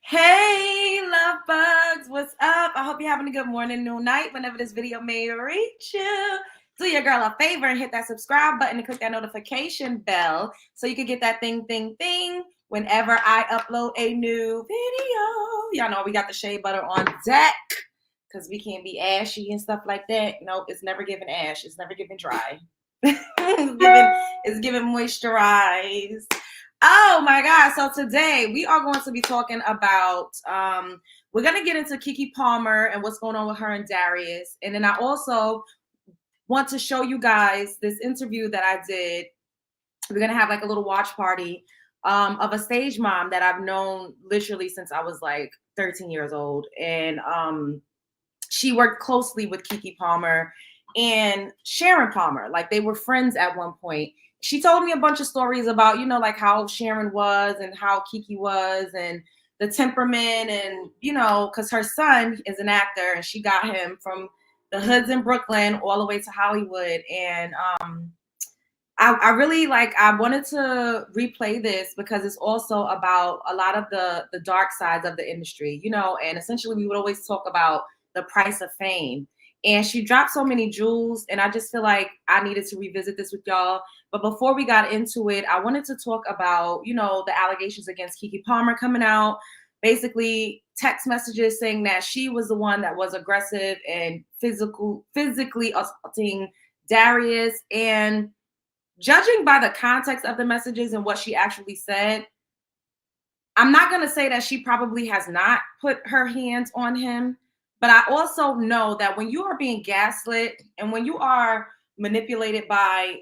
Hey, love bugs, what's up? I hope you're having a good morning, noon, night, whenever this video may reach you. Do your girl a favor and hit that subscribe button and click that notification bell so you can get that thing whenever I upload a new video. Y'all know we got the shea butter on deck because we can't be ashy and stuff like that. Nope, it's never giving ash. It's never giving dry. it's giving moisturized. Oh my God. So today we are going to be talking about, we're going to get into Kiki Palmer and what's going on with her and Darius. And then I also want to show you guys this interview that I did. We're going to have like a little watch party of a stage mom that I've known literally since I was like 13 years old. And she worked closely with Kiki Palmer and Sharon Palmer. Like they were friends at one point. She told me a bunch of stories about, you know, like how Sharon was and how Kiki was and the temperament and, you know, because her son is an actor and she got him from the hoods in Brooklyn all the way to Hollywood. And I really I wanted to replay this because it's also about a lot of the dark sides of the industry, you know, and essentially we would always talk about the price of fame. And she dropped so many jewels, and I just feel like I needed to revisit this with y'all. But before we got into it, I wanted to talk about, you know, the allegations against Kiki Palmer coming out. Basically, text messages saying that she was the one that was aggressive and physically assaulting Darius. And judging by the context of the messages and what she actually said, I'm not going to say that she probably has not put her hands on him. But I also know that when you are being gaslit and when you are manipulated by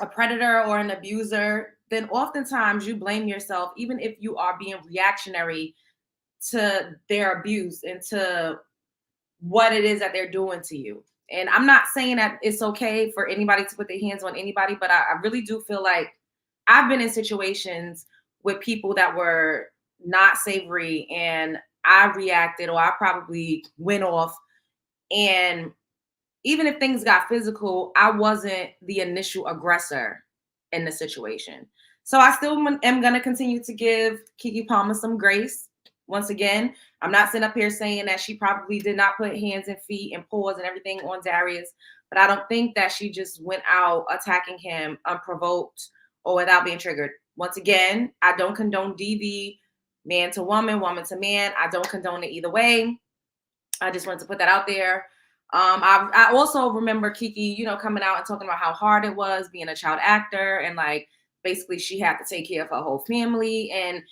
a predator or an abuser, then oftentimes you blame yourself, even if you are being reactionary to their abuse and to what it is that they're doing to you. And I'm not saying that it's okay for anybody to put their hands on anybody, but I really do feel like I've been in situations with people that were not savory and I reacted or I probably went off. And even if things got physical, I wasn't the initial aggressor in the situation. So I still am going to continue to give Kiki Palmer some grace. Once again, I'm not sitting up here saying that she probably did not put hands and feet and paws and everything on Darius, but I don't think that she just went out attacking him unprovoked or without being triggered. Once again, I don't condone DV, man to woman, woman to man. I don't condone it either way. I just wanted to put that out there. I also remember Kiki, you know, coming out and talking about how hard it was being a child actor and like basically she had to take care of her whole family. And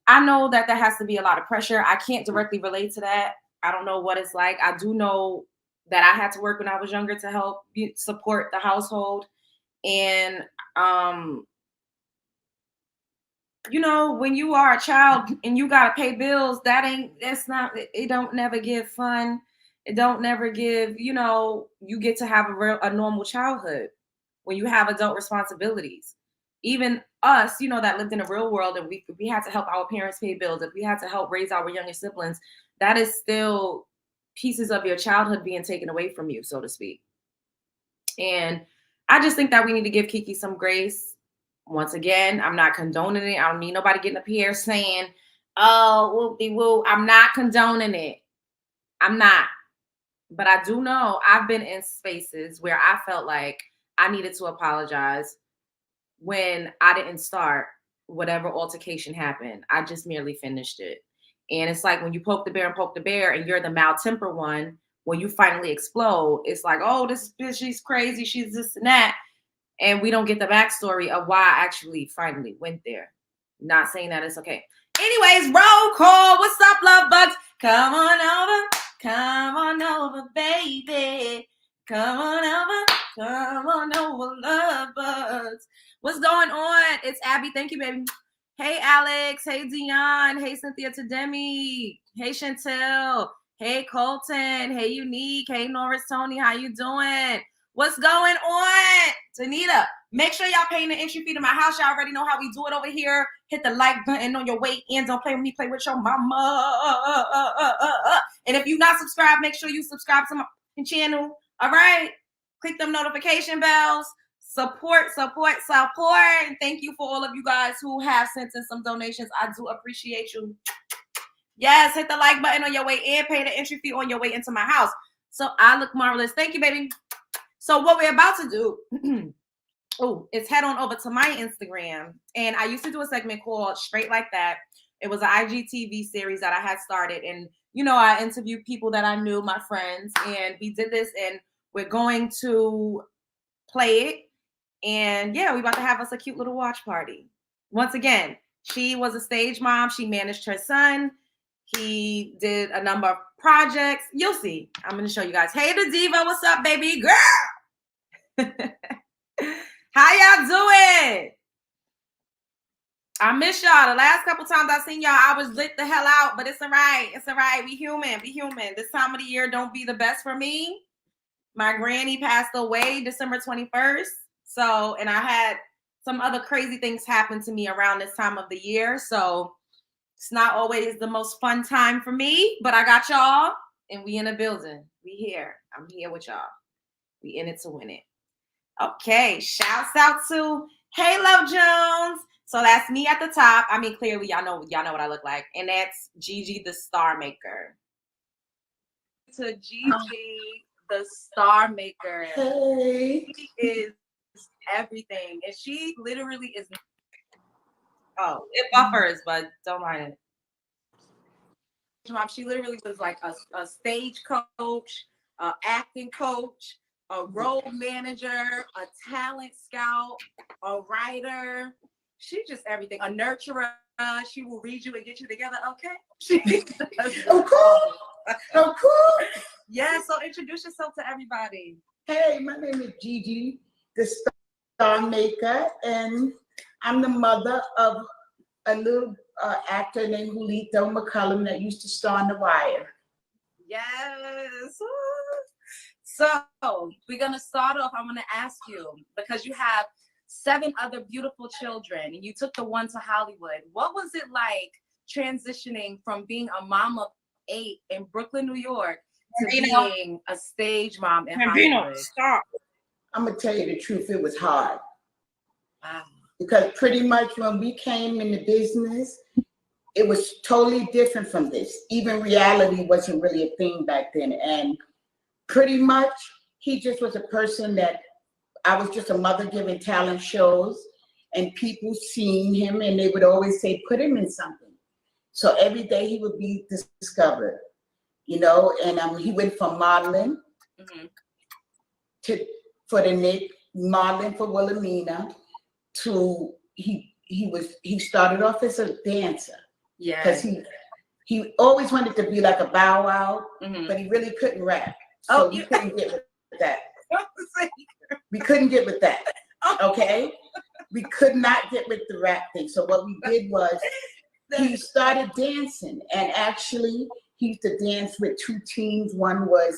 I know that that has to be a lot of pressure. I can't directly relate to that. I don't know what it's like. I do know that I had to work when I was younger to help support the household. And you know, when you are a child and you gotta pay bills, it don't never give fun. It don't never give, you know, you get to have a normal childhood when you have adult responsibilities. Even us, you know, that lived in the real world and we had to help our parents pay bills, if we had to help raise our younger siblings, that is still pieces of your childhood being taken away from you, so to speak. And I just think that we need to give Kiki some grace. Once again, I'm not condoning it. I don't need nobody getting up here saying, oh, whoop-de-woo. I'm not condoning it. I'm not. But I do know I've been in spaces where I felt like I needed to apologize when I didn't start whatever altercation happened. I just merely finished it. And it's like when you poke the bear and you're the mal-tempered one, when you finally explode, it's like, oh, this bitch, she's crazy, she's this and that. And we don't get the backstory of why I actually finally went there. Not saying that it's okay. Anyways, roll call. What's up, love bugs? Come on over, baby. Come on over, love bugs. What's going on? It's Abby. Thank you, baby. Hey, Alex. Hey, Dion. Hey, Cynthia Tademi. Hey, Chantel. Hey, Colton. Hey, Unique. Hey, Norris Tony. How you doing? What's going on? Tanita, make sure y'all paying the entry fee to my house. Y'all already know how we do it over here. Hit the like button on your way in. Don't play with me. Play with your mama. And if you're not subscribed, make sure you subscribe to my channel. All right? Click them notification bells. Support. And thank you for all of you guys who have sent in some donations. I do appreciate you. Yes, hit the like button on your way in, pay the entry fee on your way into my house. So I look marvelous. Thank you, baby. So what we're about to do is head on over to my Instagram. And I used to do a segment called Straight Like That. It was an IGTV series that I had started. And, you know, I interviewed people that I knew, my friends, and we did this, and we're going to play it. And yeah, we're about to have us a cute little watch party. Once again, she was a stage mom. She managed her son. He did a number of projects. You'll see. I'm going to show you guys. Hey, the diva. What's up, baby girl? How y'all doing? I miss y'all. The last couple times I seen y'all, I was lit the hell out, but it's all right. It's all right. We human. Be human. This time of the year don't be the best for me. My granny passed away December 21st. So, and I had some other crazy things happen to me around this time of the year. So it's not always the most fun time for me, but I got y'all and we in the building. We here. I'm here with y'all. We in it to win it. Okay. Shouts out to Hey Love Jones. So that's me at the top. I mean, clearly y'all know what I look like. And that's Gigi the Star Maker. To Gigi the Star Maker. Hey. She is everything. And she literally is. Oh, it buffers, but don't mind it. She literally was like a stage coach, an acting coach, a role manager, a talent scout, a writer. She's just everything. A nurturer. She will read you and get you together. Okay. Oh, cool. Oh, cool. Yeah. So introduce yourself to everybody. Hey, my name is Gigi, the Star Maker, and I'm the mother of a little actor named Julito McCullum that used to star in The Wire. Yes. So we're gonna start off. I'm gonna ask you, because you have 7 other beautiful children and you took the one to Hollywood. What was it like transitioning from being a mom of 8 in Brooklyn, New York, to being a stage mom in Hollywood? Stop. I'm gonna tell you the truth, it was hard. Wow. Because pretty much when we came in the business, it was totally different from this. Even reality wasn't really a thing back then. And pretty much he just was a person that I was just a mother giving talent shows, and people seeing him and they would always say, put him in something. So every day he would be discovered, you know, and he went from modeling for the Nick, modeling for Wilhelmina, to he started off as a dancer. Yeah. Because he always wanted to be like a Bow Wow, but he really couldn't rap. So we couldn't get with that. We couldn't get with that. Okay? We could not get with the rap thing. So what we did was he started dancing, and actually he used to dance with 2 teams. One was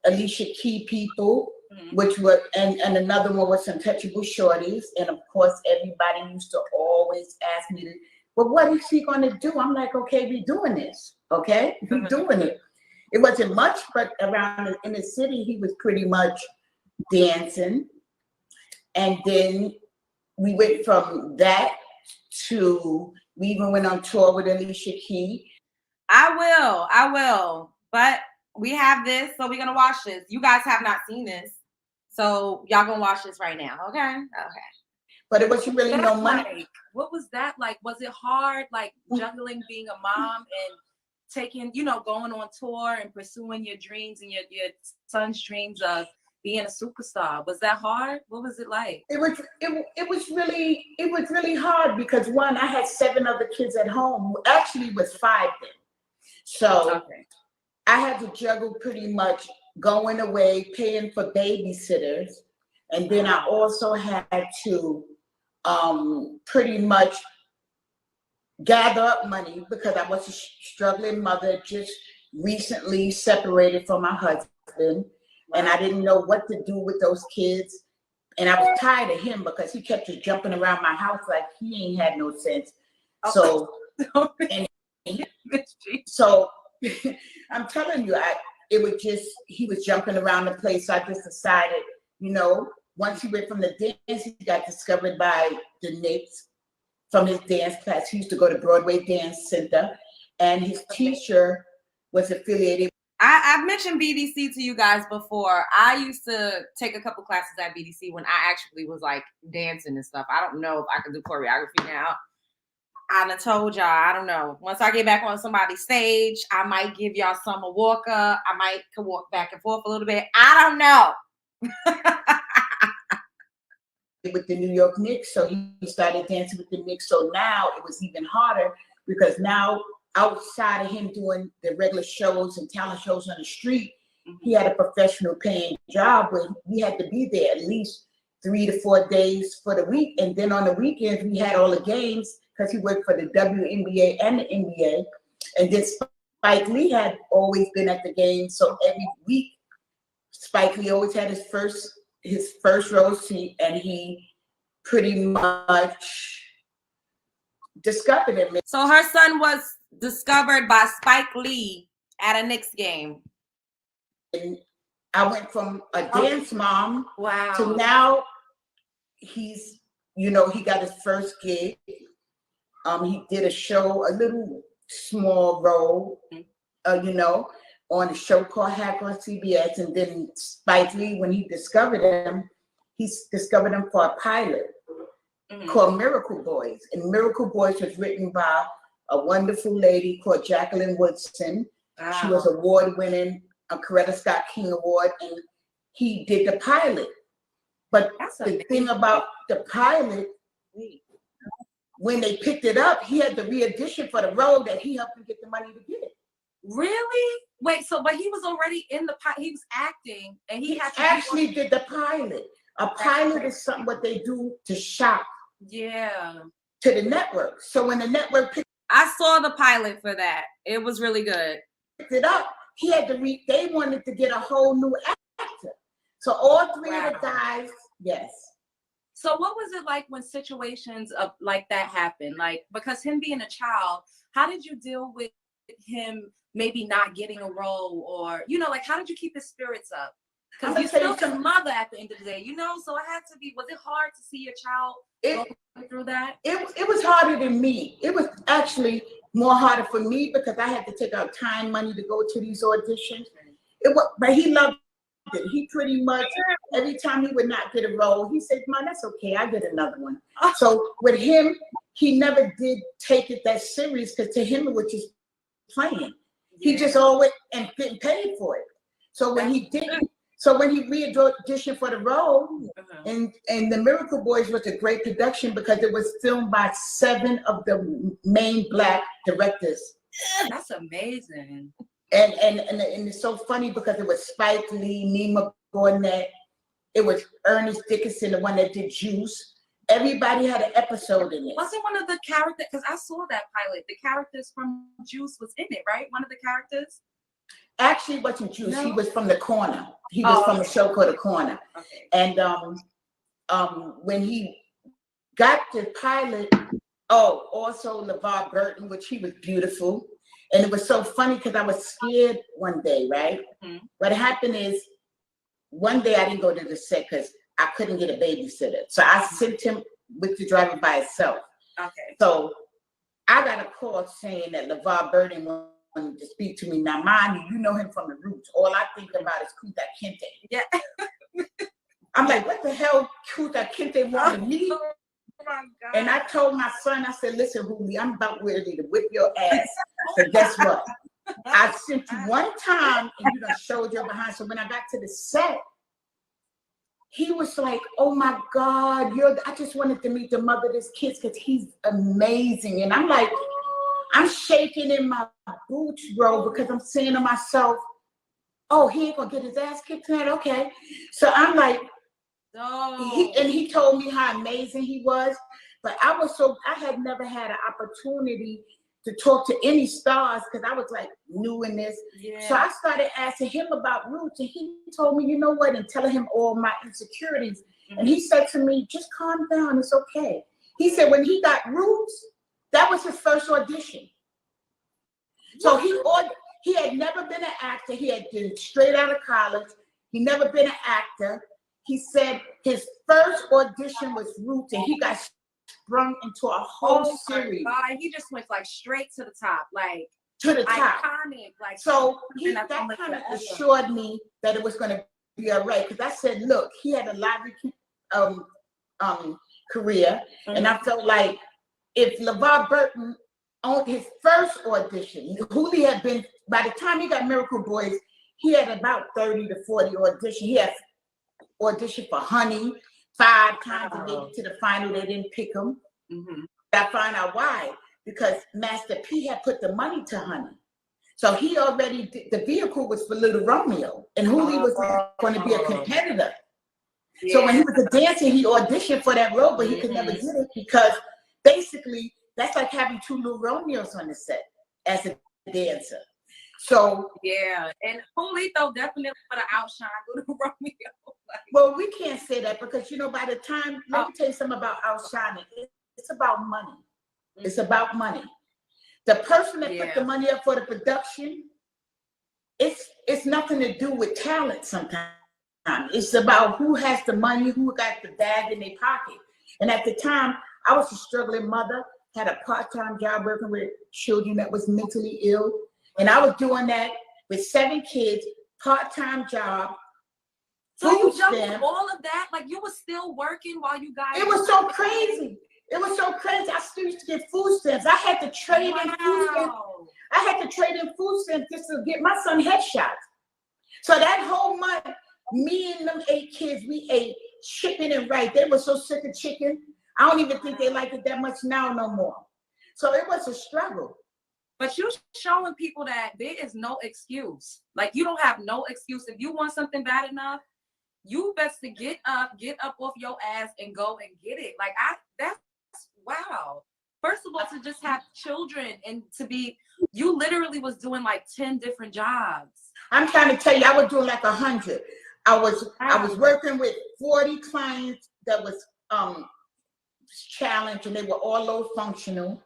Alicia Key people, which were and another one was Untouchable Shorties. And of course everybody used to always ask me, well, what is she gonna do? I'm like, okay, we doing this. Okay, we doing it. It wasn't much, but around in the city, he was pretty much dancing. And then we went from that to, we even went on tour with Alicia Key. I will. But we have this, so we're gonna watch this. You guys have not seen this, so y'all gonna watch this right now, okay? Okay. But it wasn't really no money. Like, what was that like? Was it hard, like juggling being a mom and taking, going on tour and pursuing your dreams and your son's dreams of being a superstar? Was that hard? What was it like? It was really hard because one, I had 7 other kids at home. Actually, it was 5 then. So I had to juggle pretty much going away, paying for babysitters, and then I also had to pretty much gather up money because I was a struggling mother, just recently separated from my husband, and I didn't know what to do with those kids. And I was tired of him because he kept just jumping around my house like he ain't had no sense. So, so I'm telling you, he was jumping around the place. So I just decided, once he went from the dance, he got discovered by the Knicks from his dance class. He used to go to Broadway Dance Center. and his teacher was affiliated. I've mentioned BDC to you guys before. I used to take a couple classes at BDC when I actually was like dancing and stuff. I don't know if I can do choreography now. I done told y'all, I don't know. Once I get back on somebody's stage, I might give y'all Summer Walker. I might can walk back and forth a little bit. I don't know. With the New York Knicks, so he started dancing with the Knicks. So now it was even harder because now outside of him doing the regular shows and talent shows on the street, he had a professional paying job where we had to be there at least 3 to 4 days for the week. And then on the weekends, we had all the games because he worked for the WNBA and the NBA. And then Spike Lee had always been at the game. So every week, Spike Lee always had his first row seat, and he pretty much discovered him. So her son was discovered by Spike Lee at a Knicks game. And I went from a dance mom to Wow. now he's, you know, he got his first gig. He did a show, a little small role, you know, on a show called Hack on CBS. And then Spike Lee, when he discovered him, he discovered him for a pilot called Miracle Boys. And Miracle Boys was written by a wonderful lady called Jacqueline Woodson. Wow. She was award-winning, a Coretta Scott King Award, and he did the pilot. But the thing about the pilot, when they picked it up, he had to re-audition for the role that he helped him get the money to get it. Really? Wait, so but he was already in the pilot. He was acting, and he had to actually did the pilot. A pilot is something what they do to shop. Yeah. To the network. So when the network picked, I saw the pilot for that. It was really good. Picked it up, he had to they wanted to get a whole new actor. So all three of the guys, yes. So what was it like when situations of like that happened? Like, because him being a child, how did you deal with him maybe not getting a role, or, you know, like, how did you keep his spirits up? Because you're still his mother at the end of the day, you know? So it had to be, was it hard to see your child go through that? It was harder than me. It was actually more harder for me because I had to take out time, money to go to these auditions. But he loved it. He pretty much, every time he would not get a role, he said, "Mom, that's okay, I get another one." So with him, he never did take it that serious because to him it was just playing. He just always and getting paid for it. So when he didn't, so when he re-auditioned for the role, and the Miracle Boys was a great production because it was filmed by 7 of the main Black directors. That's amazing. And it's so funny because it was Spike Lee, Nima Barnett, it was Ernest Dickinson, the one that did Juice. Everybody had an episode in it. Wasn't one of the characters, because I saw that pilot, the characters from Juice was in it, right? One of the characters? Actually, it wasn't Juice. No. He was from The Corner. He was from a show called The Corner. Okay. And when he got the pilot, also LeVar Burton, which he was beautiful. And it was so funny because I was scared one day, right? What happened is, one day I didn't go to the set because I couldn't get a babysitter. So I sent him with the driver by himself. Okay. So I got a call saying that LeVar Burton wanted to speak to me. Now, mind you know him from the Roots. All I think about is Kuta Kinte. Yeah. I'm like, what the hell Kuta Kinte wanted me? Oh my God. And I told my son, I said, listen, Huli, I'm about ready to whip your ass. So guess what? I sent you one time and you done showed your behind. So when I got to the set, he was like, oh my God, I just wanted to meet the mother of this kid because he's amazing. And I'm like, I'm shaking in my boots, bro, because I'm saying to myself, oh, he ain't gonna get his ass kicked tonight? Okay. So I'm like, he told me how amazing he was. But I had never had an opportunity to talk to any stars because I was like new in this. Yeah. So I started asking him about Roots, and he told me, you know what, and telling him all my insecurities. And he said to me, just calm down, it's okay. He said when he got Roots, that was his first audition. So he had never been an actor. He had been straight out of college. He never been an actor. He said his first audition was Roots, and he got sprung into a whole series. God, he just went like straight to the top. Like, to the top. Iconic. Like, so that kind of assured me that it was going to be all right. Because I said, look, he had a lively career, and I felt like if LeVar Burton on his first audition, Hooli had been, by the time he got Miracle Boys, he had about 30 to 40 auditions. He had auditioned for Honey 5 times and made it to the final. They didn't pick him. I found out why. Because Master P had put the money to Honey. So he already did, the vehicle was for Little Romeo, and Hooli was going to be a competitor. So when he was a dancer, he auditioned for that role, but he could never get it because basically that's like having 2 Little Romeos on the set as a dancer. So and Julito definitely would have outshined Little Romeo. Well, we can't say that because by the time, let me tell you something about outshining. It's about money. It's about money. The person that put the money up for the production, it's nothing to do with talent sometimes. It's about who has the money, who got the bag in their pocket. And at the time, I was a struggling mother, had a part-time job working with children that was mentally ill. And I was doing that with 7 kids, part-time job. So you jumped all of that? Like you were still working while you guys... It was so crazy. It was so crazy. I still used to get food stamps. I had to trade in food stamps. I had to trade in food stamps just to get my son headshots. So that whole month, me and them 8 kids, we ate chicken and rice. They were so sick of chicken. I don't even think they like it that much now no more. So it was a struggle. But you're showing people that there is no excuse. Like you don't have no excuse. If you want something bad enough, you best to get up off your ass and go and get it. Like that's wow. First of all, to just have children and to be, you literally was doing like 10 different jobs. I'm trying to tell you, I was doing like 100. I was working with 40 clients that was challenged, and they were all low functional.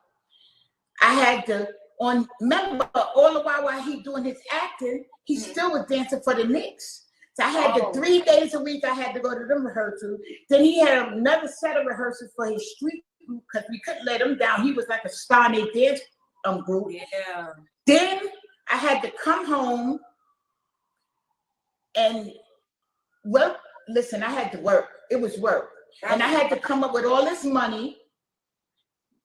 I had to remember all the while he doing his acting, he still was dancing for the Knicks. So I had to 3 days a week. I had to go to them rehearsals. Then he had another set of rehearsals for his street group because we couldn't let him down. He was like a starmaker dance group. Then I had to come home and listen, I had to work. It was work. And I had to come up with all this money.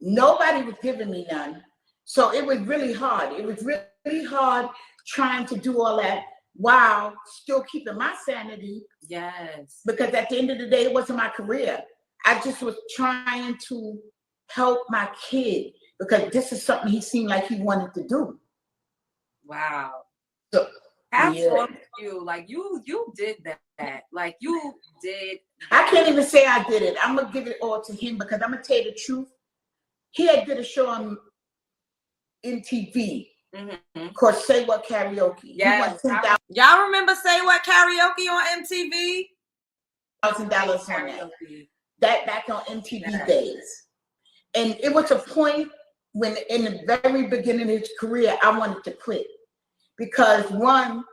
Nobody was giving me none. So it was really hard. It was really hard trying to do all that while still keeping my sanity. Yes. Because at the end of the day, it wasn't my career. I just was trying to help my kid because this is something he seemed like he wanted to do. Wow. So, hats off to you. Like you did that. Like you did that. I can't even say I did it. I'm gonna give it all to him because I'm gonna tell you the truth. He had did a show on MTV called Say What Karaoke. Yes. Y'all remember Say What Karaoke on MTV? $1,000 on that back on MTV days. And it was a point when in the very beginning of his career, I wanted to quit. Because one,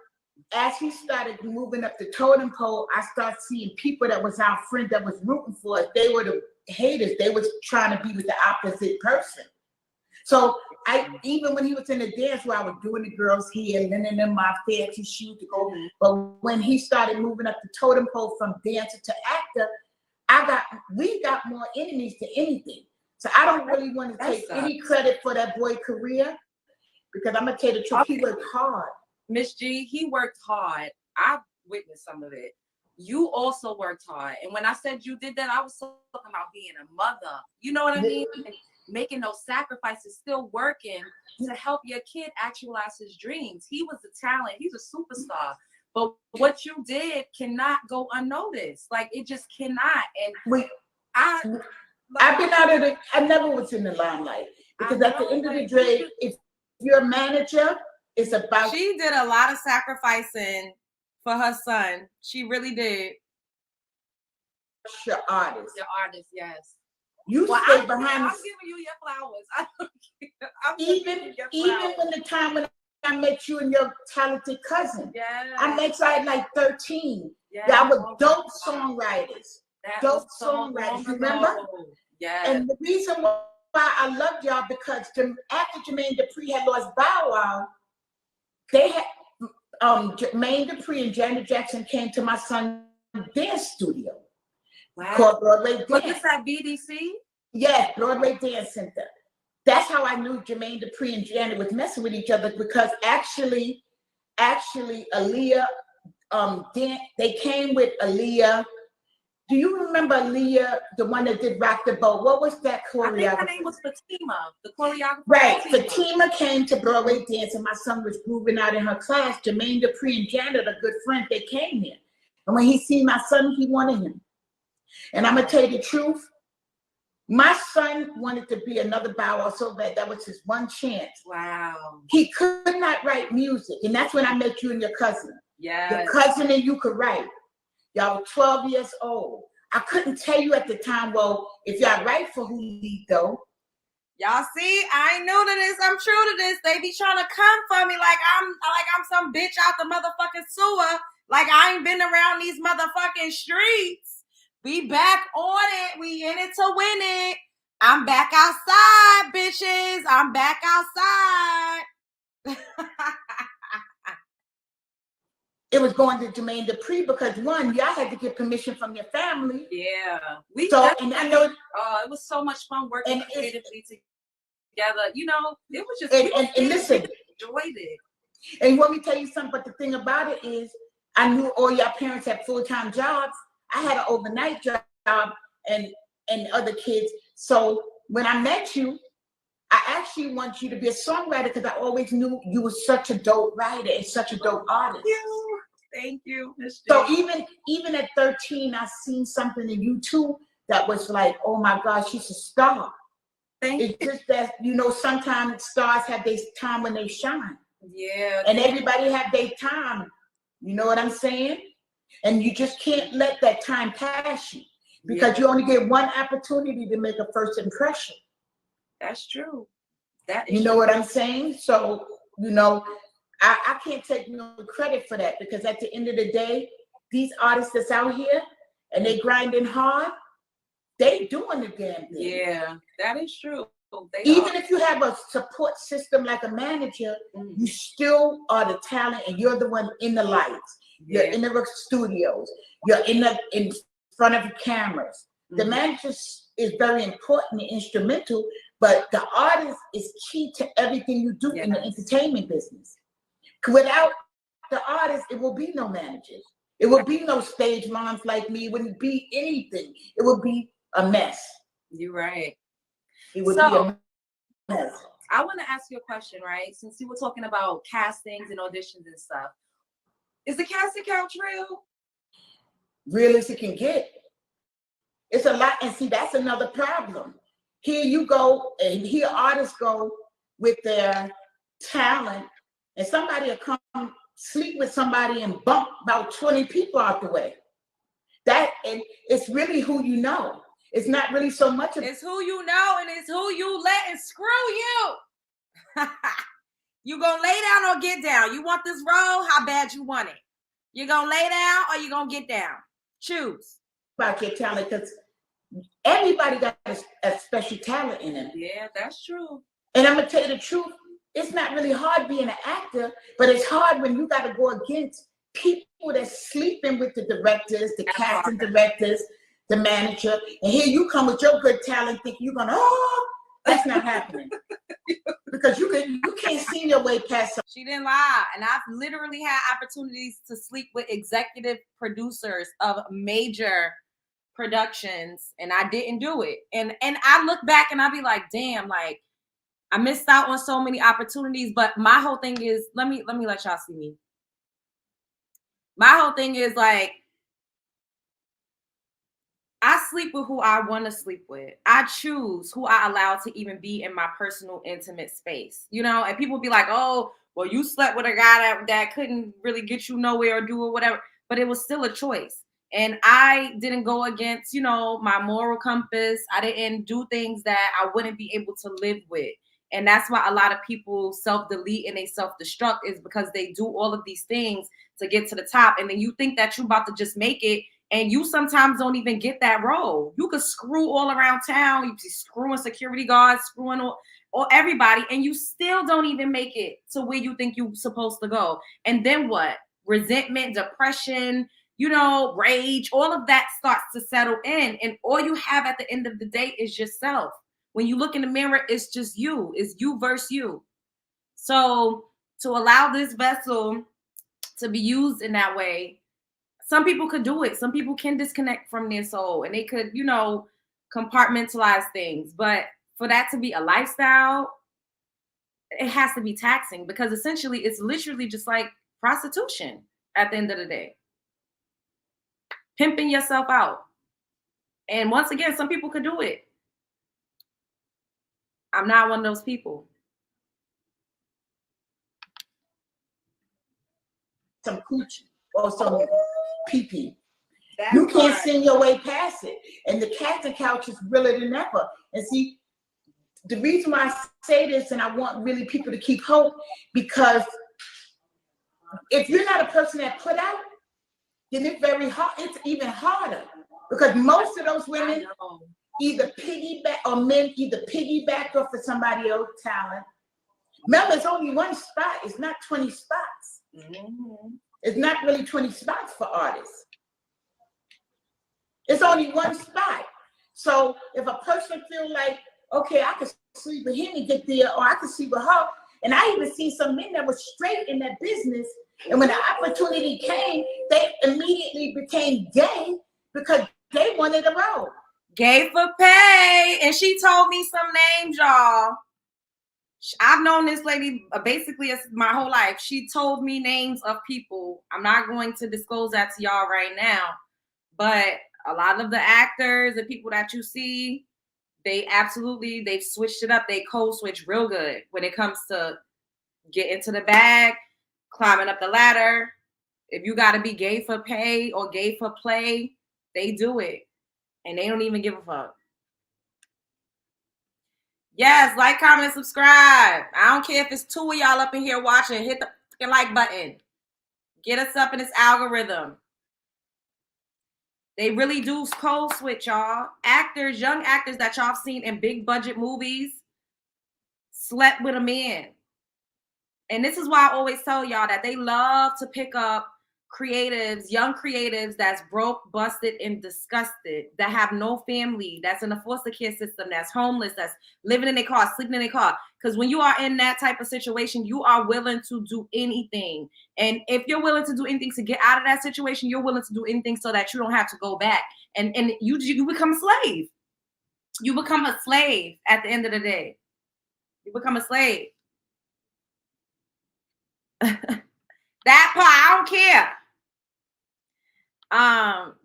as he started moving up the totem pole, I started seeing people that was our friend that was rooting for us. They were the haters. They was trying to be with the opposite person. So even when he was in the dance where I was doing the girls' hair, lending them my fancy shoes to go. But when he started moving up the totem pole from dancer to actor, we got more enemies than anything. So I don't really want to take any credit for that boy career because I'm gonna tell you the truth. He worked hard. Miss G, he worked hard. I've witnessed some of it. You also worked hard. And when I said you did that, I was talking about being a mother. You know what I mean? Making those sacrifices, still working to help your kid actualize his dreams. He was a talent. He's a superstar. But what you did cannot go unnoticed. Like it just cannot. And I've been out of I never was in the limelight because at the end of the day, if you're a manager, it's about. She did a lot of sacrificing for her son. She really did. Your artist. Your artist, yes. You stay behind. I'm giving you your flowers. I don't care. Even when the time when I met you and your talented cousin. Yeah. I met you at like 13. Yeah. Y'all were dope songwriters. Dope songwriters. Remember? Yeah. And the reason why I loved y'all because after Jermaine Dupri had lost Bow Wow, they had Jermaine Dupri and Janet Jackson came to my son's dance studio called Broadway Dance. Was this at BDC? Yes, Broadway Dance Center. That's how I knew Jermaine Dupri and Janet was messing with each other, because actually, Aaliyah, they came with Aaliyah. Do you remember Aaliyah, the one that did Rock the Boat? What was that choreographer? I think her name was Fatima, the choreographer. Right, Fatima came to Broadway Dance, and my son was grooving out in her class. Jermaine Dupri and Janet are good friends. They came here, and when he seen my son, he wanted him. And I'm gonna tell you the truth. My son wanted to be another Bow Wow so bad. That was his one chance. Wow. He could not write music, and that's when I met you and your cousin. Yeah. Your cousin and you could write. Y'all were 12 years old. I couldn't tell you at the time, well, if y'all write for Julito. Y'all see, I ain't new to this. I'm true to this. They be trying to come for me like I'm some bitch out the motherfucking sewer. Like I ain't been around these motherfucking streets. We back on it. We in it to win it. I'm back outside, bitches. I'm back outside. It was going to Jermaine Dupri because one, y'all had to get permission from your family. Yeah. And I know it was so much fun working creatively together. You know, it was just and listen, enjoyed it. And let me tell you something, but the thing about it is I knew all your parents had full-time jobs. I had an overnight job and other kids. So when I met you, I actually want you to be a songwriter because I always knew you were such a dope writer and such a dope artist. Thank you. So even at 13, I seen something in you too that was like, oh my God, she's a star. It's just that, you know, sometimes stars have their time when they shine. Yeah. And everybody have their time. You know what I'm saying? And you just can't let that time pass you because you only get one opportunity to make a first impression. That's true. That is you know what I'm saying? So, you know, I can't take no credit for that because at the end of the day, these artists that's out here and they grinding hard, they doing the damn thing. Yeah, that is true. Even if you have a support system like a manager, you still are the talent and you're the one in the lights. You're in the studios. You're in front of the cameras. The manager is very important and instrumental, but the artist is key to everything you do in the entertainment business. Without the artist, it will be no managers. It will be no stage moms like me. It wouldn't be anything. It would be a mess. You're right. It would be a mess. I want to ask you a question, right? Since you were talking about castings and auditions and stuff, is the casting couch real? Real as it can get. It's a lot, and see, that's another problem. Here you go, and here artists go with their talent, and somebody will come sleep with somebody and bump about 20 people out the way. And it's really who you know. It's not really so much of it's who you know, and it's who you let and screw you. You gonna lay down or get down? You want this role? How bad you want it? You gonna lay down or you gonna get down? Choose. About your talent, because everybody got a special talent in them. Yeah, that's true. And I'm gonna tell you the truth. It's not really hard being an actor, but it's hard when you got to go against people that's sleeping with the directors, the casting directors, the manager, and here you come with your good talent, thinking you're gonna, that's not happening. Because you can't see your way past something. She didn't lie. And I've literally had opportunities to sleep with executive producers of major productions, and I didn't do it. And I look back and I be like, damn, like I missed out on so many opportunities. But my whole thing is, let me let y'all see me. My whole thing is like, I sleep with who I want to sleep with. I choose who I allow to even be in my personal, intimate space. You know, and people be like, oh, well, you slept with a guy that couldn't really get you nowhere or do or whatever. But it was still a choice. And I didn't go against, you know, my moral compass. I didn't do things that I wouldn't be able to live with. And that's why a lot of people self-delete and they self-destruct, is because they do all of these things to get to the top. And then you think that you're about to just make it And you sometimes don't even get that role. You could screw all around town. You be screwing security guards, screwing all everybody, and you still don't even make it to where you think you're supposed to go. And then what? Resentment, depression, rage, all of that starts to settle in. And all you have at the end of the day is yourself. When you look in the mirror, it's just you. It's you versus you. So to allow this vessel to be used in that way, some people could do it. Some people can disconnect from their soul and they could, compartmentalize things. But for that to be a lifestyle, it has to be taxing, because essentially it's literally just like prostitution at the end of the day. Pimping yourself out. And once again, some people could do it. I'm not one of those people. Some coochie or some pee-pee. You can't sing your way past it. And the casting couch is realer than ever. And see, the reason why I say this, and I want really people to keep hope, because if you're not a person that put out, then it's very hard. It's even harder, because most of those women either piggyback, or men either piggyback off of somebody else's talent. Remember, it's only one spot. It's not 20 spots. Mm-hmm. It's not really 20 spots for artists. It's only one spot. So if a person feel like, okay, I could sleep with him and get there, or I could sleep with her, and I even see some men that were straight in that business, and when the opportunity came, they immediately became gay because they wanted a role. Gay for pay. And she told me some names, y'all. I've known this lady basically my whole life. She told me names of people. I'm not going to disclose that to y'all right now, but a lot of the actors and people that you see, they've switched it up. They code switch real good when it comes to get into the bag, climbing up the ladder. If you got to be gay for pay or gay for play, they do it. And they don't even give a fuck. Yes, like, comment, subscribe. I don't care if it's 2 of y'all up in here watching. Hit the fucking like button. Get us up in this algorithm. They really do code switch, y'all. Actors, young actors that y'all have seen in big budget movies slept with a man. And this is why I always tell y'all that they love to pick up creatives, young creatives that's broke, busted, and disgusted, that have no family, that's in a foster care system, that's homeless, that's living in their car, sleeping in their car. Because when you are in that type of situation, you are willing to do anything. And if you're willing to do anything to get out of that situation, you're willing to do anything so that you don't have to go back. And you become a slave. You become a slave at the end of the day. You become a slave. That part, I don't care.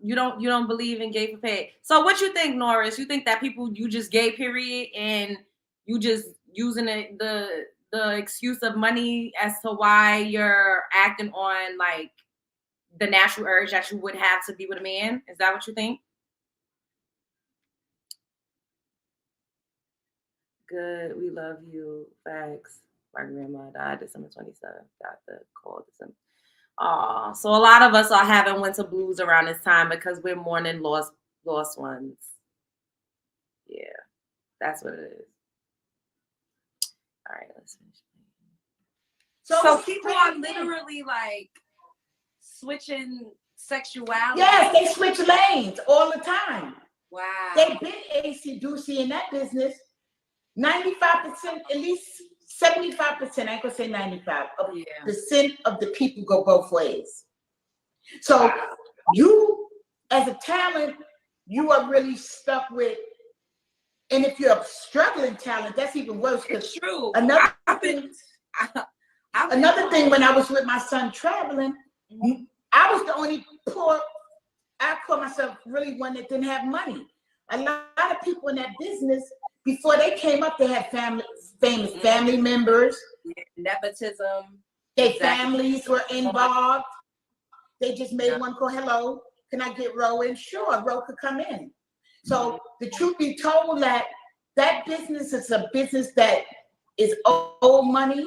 You don't believe in gay for pay. So what you think, Norris? You think that you just gay, period, and you just using the excuse of money as to why you're acting on like the natural urge that you would have to be with a man? Is that what you think? Good, we love you. Facts. My grandma died December 27th. Got the call December. So a lot of us are having winter blues around this time because we're mourning lost ones. Yeah, that's what it is. All right, let's finish. So people are literally like switching sexuality. Yes, they switch lanes all the time. Wow. They've been AC-doocy in that business. 95%, at least 75%, I ain't gonna say 95% of the people go both ways. So you, as a talent, you are really stuck with, and if you're a struggling talent, that's even worse. It's true. Another thing, when I was with my son traveling, I was the only poor, I call myself really one that didn't have money. A lot of people in that business, before they came up, they had famous family members. Nepotism. Their families were involved. They just made one call, hello, can I get Ro in? Sure, Ro could come in. So the truth be told, that business is a business that is old money,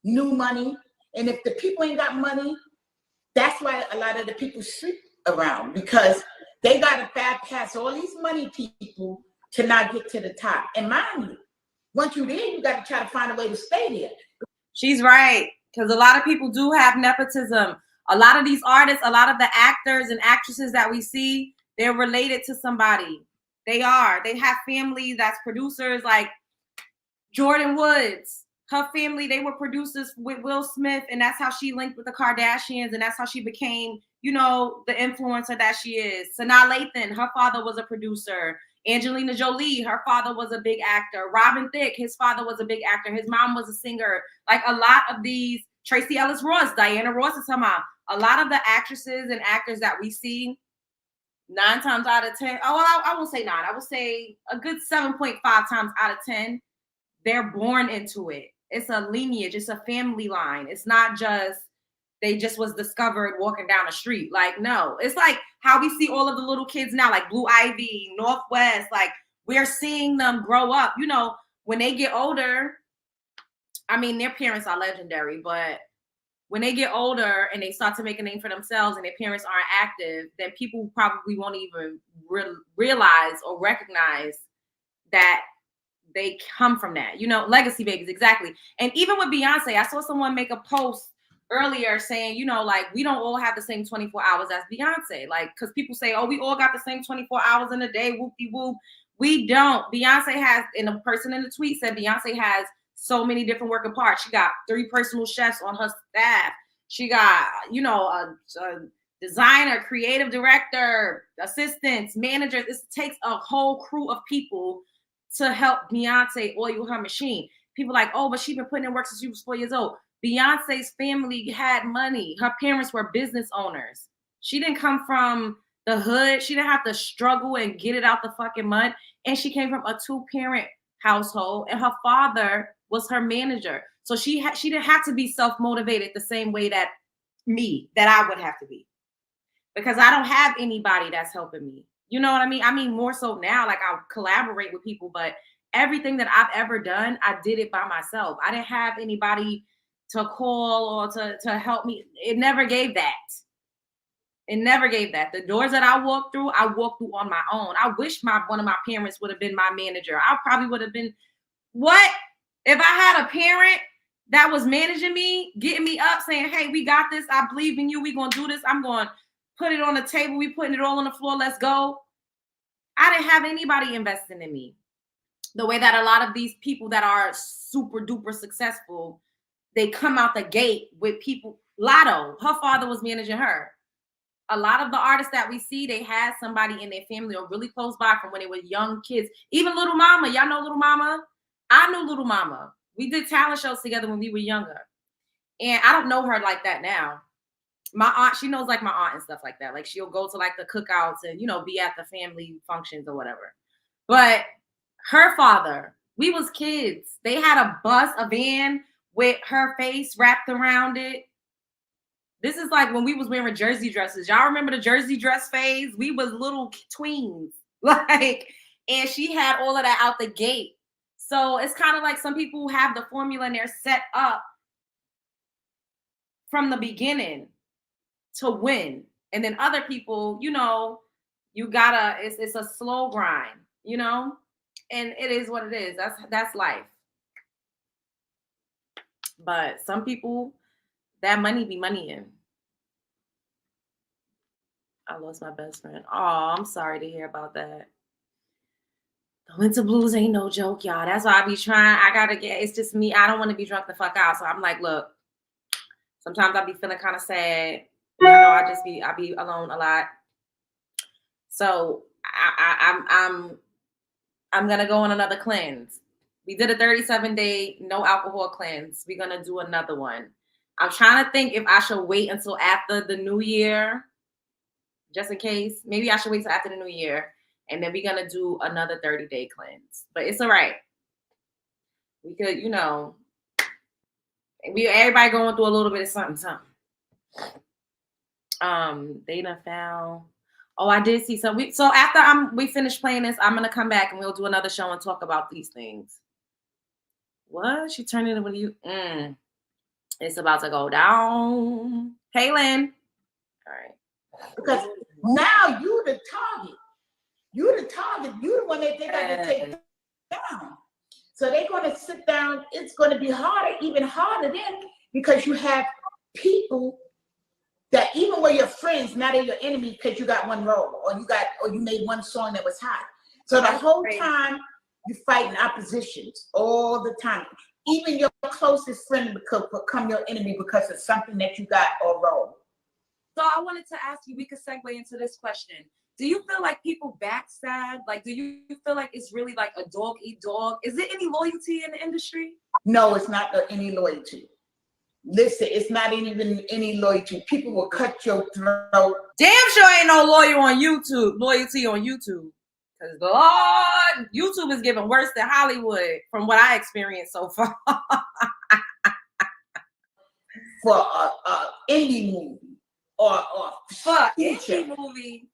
new money. And if the people ain't got money, that's why a lot of the people around because they got to bypass all these money people to not get to the top. And mind you, once you're there, you got to try to find a way to stay there. She's right, because a lot of people do have nepotism. A lot of these artists, a lot of the actors and actresses that we see, they're related to somebody. They are. They have family that's producers, like Jordan Woods. Her family, they were producers with Will Smith, and that's how she linked with the Kardashians, and that's how she became, you know, the influencer that she is. Sanaa Lathan, her father was a producer. Angelina Jolie, her father was a big actor. Robin Thicke, his father was a big actor. His mom was a singer. Like a lot of these, Tracy Ellis Ross, Diana Ross is her mom. A lot of the actresses and actors that we see, 9 times out of 10, I won't say 9, I would say a good 7.5 times out of 10, they're born into it. It's a lineage, it's a family line. It's not just they just was discovered walking down the street. Like, no, it's like how we see all of the little kids now, like Blue Ivy, Northwest, like we're seeing them grow up. You know, when they get older, I mean, their parents are legendary, but when they get older and they start to make a name for themselves and their parents aren't active, then people probably won't even realize or recognize that they come from that, you know, legacy babies, exactly. And even with Beyonce, I saw someone make a post earlier saying, you know, like we don't all have the same 24 hours as Beyonce, like because people say, oh, we all got the same 24 hours in a day, whoop-de-whoop. We don't. Beyonce has, and a person in the tweet said Beyonce has so many different working parts. She got 3 personal chefs on her staff. She got, you know, a designer, creative director, assistants, managers. It takes a whole crew of people to help Beyonce oil her machine. People like, oh, but she's been putting in work since she was 4 years old. Beyonce's family had money. Her parents were business owners. She didn't come from the hood. She didn't have to struggle and get it out the fucking mud. And she came from a 2-parent household, and her father was her manager. So she didn't have to be self-motivated the same way that I would have to be, because I don't have anybody that's helping me. You know what I mean? I mean, more so now, like I collaborate with people, but everything that I've ever done, I did it by myself. I didn't have anybody to call or to help me. It never gave that. It never gave that. The doors that I walked through on my own. I wish one of my parents would have been my manager. I probably would have been, what? If I had a parent that was managing me, getting me up, saying, hey, we got this. I believe in you. We're going to do this. I'm going to put it on the table. We putting it all on the floor. Let's go. I didn't have anybody investing in me. The way that a lot of these people that are super duper successful, they come out the gate with people. Lotto, her father was managing her. A lot of the artists that we see, they had somebody in their family or really close by from when they were young kids. Even Little Mama. Y'all know Little Mama? I knew Little Mama. We did talent shows together when we were younger. And I don't know her like that now. My aunt, she knows like my aunt and stuff like that. Like she'll go to like the cookouts and, you know, be at the family functions or whatever. But her father, we was kids. They had a bus, a van with her face wrapped around it. This is like when we was wearing jersey dresses. Y'all remember the jersey dress phase? We was little tweens. Like, and she had all of that out the gate. So it's kind of like some people have the formula and they're set up from the beginning to win. And then other people, you know, you gotta, it's a slow grind, you know? And it is what it is. That's life. But some people, that money be moneying. I lost my best friend. Oh, I'm sorry to hear about that. The winter blues ain't no joke, y'all. That's why I be trying. It's just me. I don't want to be drunk the fuck out. So I'm like, look, sometimes I be feeling kind of sad. You know, I be alone a lot. So I'm gonna go on another cleanse. We did a 37-day no alcohol cleanse. We're gonna do another one. I'm trying to think if I should wait until after the new year, just in case. Maybe I should wait till after the new year, and then we're gonna do another 30-day cleanse. But it's all right. We could, you know, everybody going through a little bit of something. They done found. Oh, I did see some. So after we finish playing this, I'm gonna come back and we'll do another show and talk about these things. What? She turned into you? It's about to go down. Hey, Lynn. All right. Because Now you the target. You the target. You the one that they got to take down. So they're going to sit down. It's going to be harder, even harder then, because you have people that even were your friends, now they're your enemy because you got one role or you made one song that was hot. So the whole time you fighting oppositions all the time. Even your closest friend could become your enemy because of something that you got or role. So I wanted to ask you, we could segue into this question. Do you feel like people backstab? Like, do you feel like it's really like a dog eat dog? Is there any loyalty in the industry? No, it's not any loyalty. Listen, it's not even any loyalty. People will cut your throat. Damn sure ain't no loyalty on YouTube. Because Lord, YouTube is getting worse than Hollywood from what I experienced so far. For a indie movie or indie movie.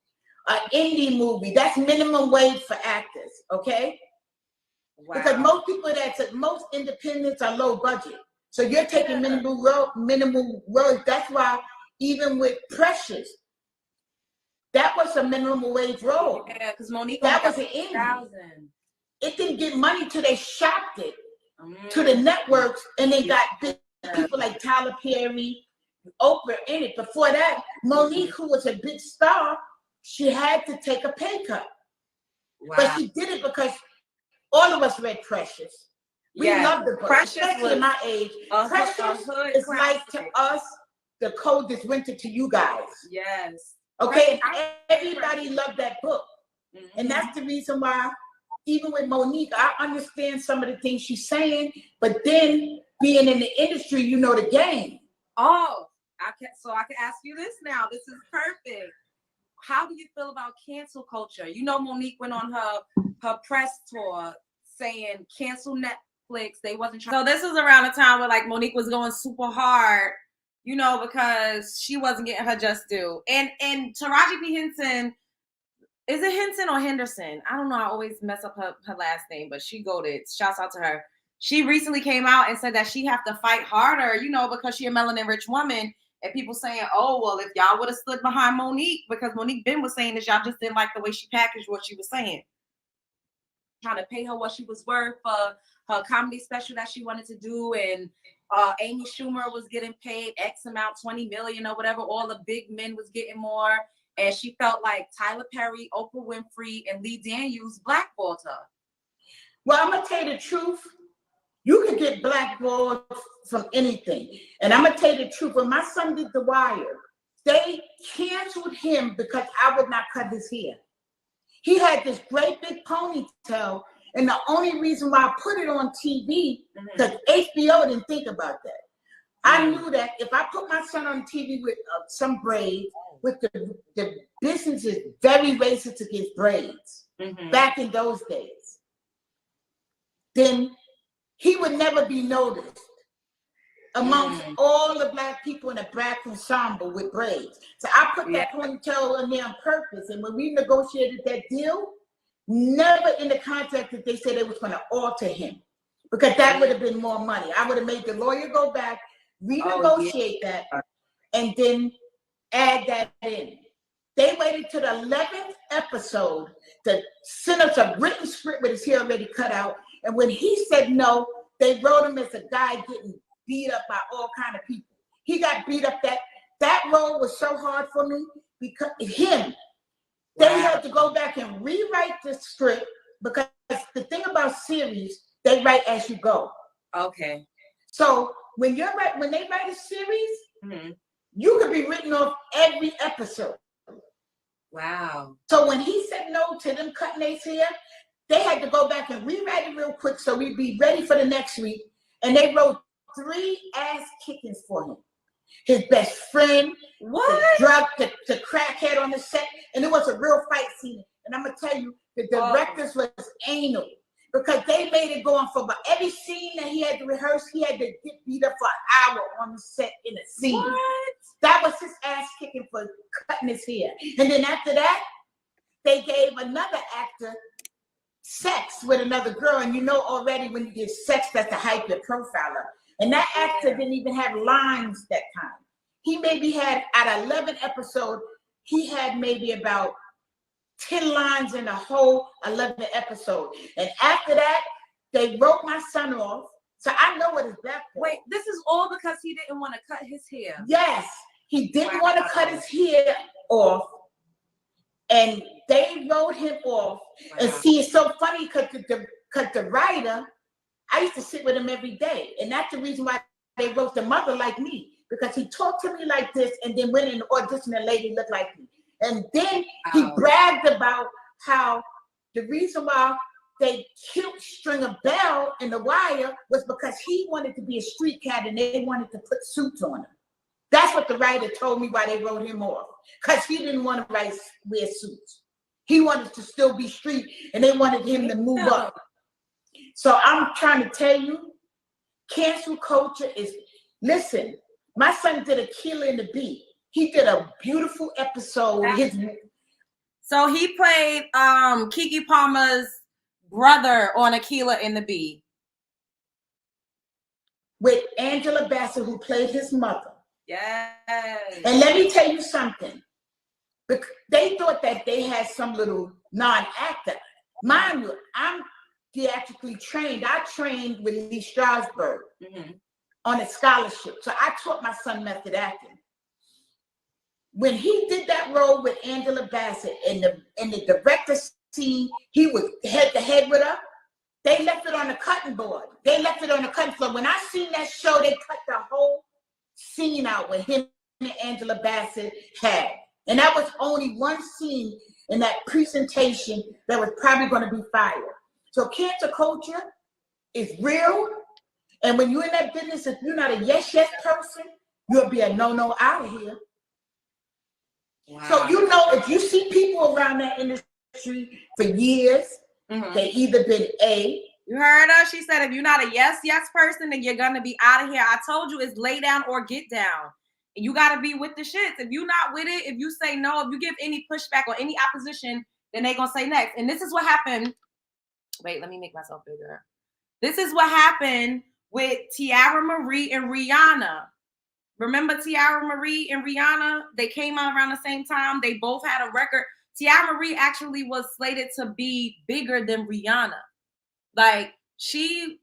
An indie movie, that's minimum wage for actors, okay? Wow. Because most independents are low budget. So you're taking minimal wage. That's why even with Precious, that was a minimum wage role. Yeah, because Monique, that was an indie. It didn't get money till they shopped it to the networks, and they got big people like Tyler Perry, Oprah in it. Before that, Monique, who was a big star, she had to take a pay cut. Wow. But she did it because all of us read Precious. We loved the book, especially in my age. Precious is like to us the Code This Winter to you guys. Yes. Okay, and everybody loved that book. And that's the reason why, even with Monique, I understand some of the things she's saying, but then being in the industry, you know the game. Oh, I can ask you this now. This is perfect. How do you feel about cancel culture? You know, Monique went on her press tour saying cancel Netflix. They wasn't trying. So this was around the time where like Monique was going super hard, you know, because she wasn't getting her just due. And Taraji P. Henson, is it Henson or Henderson? I don't know. I always mess up her last name, but she goated. Shouts out to her. She recently came out and said that she have to fight harder, you know, because she a melanin-rich woman. And people saying, oh, well, if y'all would have stood behind Monique, because Monique Ben was saying this, y'all just didn't like the way she packaged what she was saying. Trying to pay her what she was worth for her comedy special that she wanted to do. And Amy Schumer was getting paid X amount, 20 million or whatever. All the big men was getting more. And she felt like Tyler Perry, Oprah Winfrey, and Lee Daniels blackballed her. Well, I'm going to tell you the truth. You could get blackballed from anything. And I'm going to tell you the truth. When my son did The Wire, they canceled him because I would not cut his hair. He had this great big ponytail. And the only reason why I put it on TV, because HBO didn't think about that. I knew that if I put my son on TV with some braids, with the business is very racist against braids back in those days, then he would never be noticed amongst all the black people in a black ensemble with braids. So I put that ponytail in there on purpose. And when we negotiated that deal, never in the contract that they said they was going to alter him, because that would have been more money. I would have made the lawyer go back, renegotiate that, and then add that in. They waited to the 11th episode to send us a written script with his hair already cut out. And when he said no, they wrote him as a guy getting beat up by all kind of people. He got beat up. That role was so hard for me because him. They had to go back and rewrite the script, because the thing about series, they write as you go. Okay. So when they write a series, you could be written off every episode. Wow. So when he said no to them cutting their hair, they had to go back and rewrite it real quick so we'd be ready for the next week. And they wrote 3 ass kickings for him. His best friend, the crackhead on the set, and it was a real fight scene. And I'm gonna tell you, the directors was anal, because they made it go on for about every scene that he had to rehearse. He had to get beat up for an hour on the set in a scene. What? That was his ass kicking for cutting his hair. And then after that, they gave another actor sex with another girl, and you know already when you get sex, that's to hype your profile up. And that actor didn't even have lines that time. He maybe had, at 11 episodes, he had maybe about 10 lines in the whole 11 episode. And after that, they wrote my son off. So I know what his back for. Wait, this is all because he didn't want to cut his hair. Yes, he didn't want to cut his hair off. And they wrote him off. Wow. And see, it's so funny because the writer, I used to sit with him every day. And that's the reason why they wrote the mother like me. Because he talked to me like this and then went in the audition and lady looked like me. And then he bragged about how the reason why they killed Stringer Bell in The Wire was because he wanted to be a street cat and they wanted to put suits on him. That's what the writer told me why they wrote him off. Because he didn't want to wear suits. He wanted to still be street and they wanted him to move up. So I'm trying to tell you, cancel culture is, listen, my son did Akilah and the Bee. He did a beautiful episode. So he played Kiki Palmer's brother on Akilah and the Bee. With Angela Bassett, who played his mother. Yes. And let me tell you something. They thought that they had some little non-actor. Mind you, I'm theatrically trained. I trained with Lee Strasberg on a scholarship. So I taught my son method acting. When he did that role with Angela Bassett in the director scene, he was head to head with her. They left it on the cutting board. They left it on the cutting floor. When I seen that show, they cut the whole scene out with him and Angela Bassett had. And that was only one scene in that presentation that was probably going to be fired. So cancel culture is real. And when you're in that business, if you're not a yes person, you'll be a no out of here. Wow. So you know, if you see people around that industry for years, they either been A. You heard her? She said, if you're not a yes person, then you're going to be out of here. I told you it's lay down or get down. And you got to be with the shits. If you're not with it, if you say no, if you give any pushback or any opposition, then they're going to say next. And this is what happened. Wait, let me make myself bigger. This is what happened with Tiara Marie and Rihanna. Remember Tiara Marie and Rihanna? They came out around the same time. They both had a record. Tiara Marie actually was slated to be bigger than Rihanna. Like, she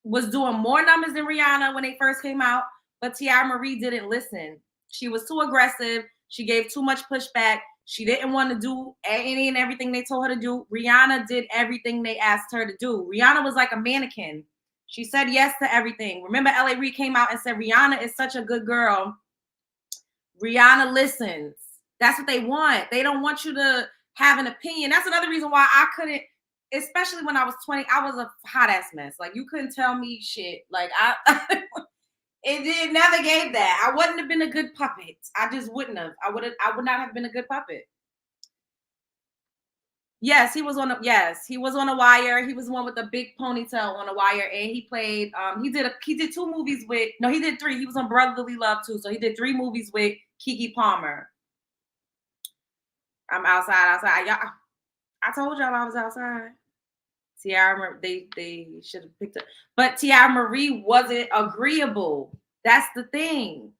was doing more numbers than Rihanna when they first came out, but Tiara Marie didn't listen. She was too aggressive. She gave too much pushback. She didn't want to do any and everything they told her to do. Rihanna did everything they asked her to do. Rihanna was like a mannequin. She said yes to everything. Remember, L.A. Reid came out and said, Rihanna is such a good girl. Rihanna listens. That's what they want. They don't want you to have an opinion. That's another reason why I couldn't, especially when I was 20, I was a hot ass mess. Like, you couldn't tell me shit. Like, it never gave that. I wouldn't have been a good puppet. I just wouldn't have. I would not have been a good puppet. Yes, he was on a Wire. He was the one with the big ponytail on a Wire, and he played. He did 2 movies with. No, he did 3. He was on Brotherly Love too. So he did 3 movies with Kiki Palmer. I'm outside. Y'all, I told y'all I was outside. Tiara, they should have picked up, but Tiara Marie wasn't agreeable. That's the thing.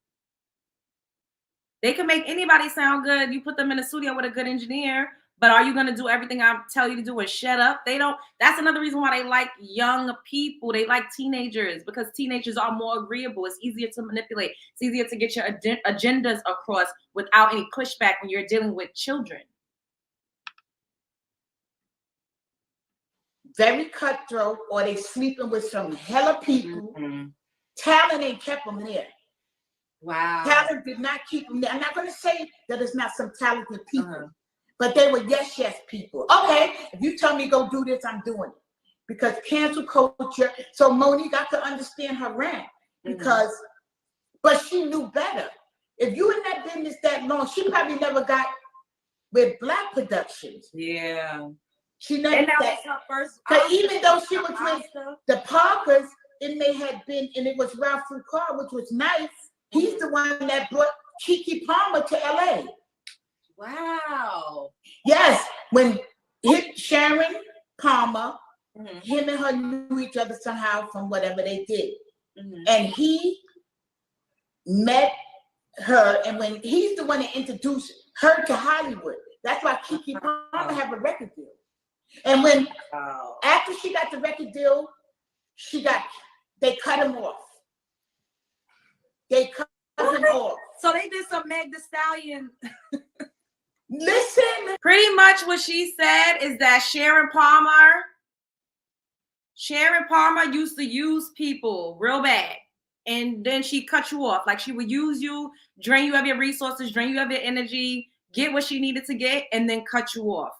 They can make anybody sound good. You put them in a studio with a good engineer. But are you going to do everything I tell you to do and shut up? They don't. That's another reason why they like young people. They like teenagers because teenagers are more agreeable. It's easier to manipulate. It's easier to get your agendas across without any pushback when you're dealing with children. Very cutthroat, or they sleeping with some hella people. Talent ain't kept them there. Wow. Talent did not keep them there. I'm not going to say that it's not some talented people. But they were yes people. Okay, if you tell me go do this, I'm doing it. Because cancel culture. So Monique, I could understand her rant because, but she knew better. If you in that business that long, she probably never got with Black Productions. Yeah. She never. And that was her first. But even though she was with the Parkers, it may have been, and it was Ralph Foucault, which was nice. He's the one that brought Kiki Palmer to LA. Wow. Yes, when Sharon Palmer, him and her knew each other somehow from whatever they did. And he met her, and when he's the one that introduced her to Hollywood. That's why Kiki Palmer have a record deal. And when after she got the record deal, they cut him off. They cut him off. So they did some Meg Thee Stallion. Listen. Pretty much what she said is that Sharon Palmer used to use people real bad. And then she cut you off. Like she would use you, drain you of your resources, drain you of your energy, get what she needed to get, and then cut you off.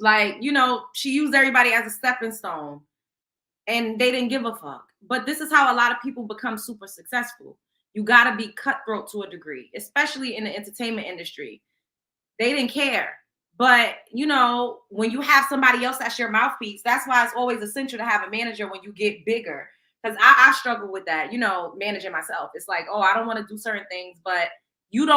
Like, you know, she used everybody as a stepping stone. And they didn't give a fuck. But this is how a lot of people become super successful. You got to be cutthroat to a degree, especially in the entertainment industry. They didn't care. But, you know, when you have somebody else that's your mouthpiece, that's why it's always essential to have a manager when you get bigger. Because I struggle with that, you know, managing myself. It's like, oh, I don't want to do certain things, but you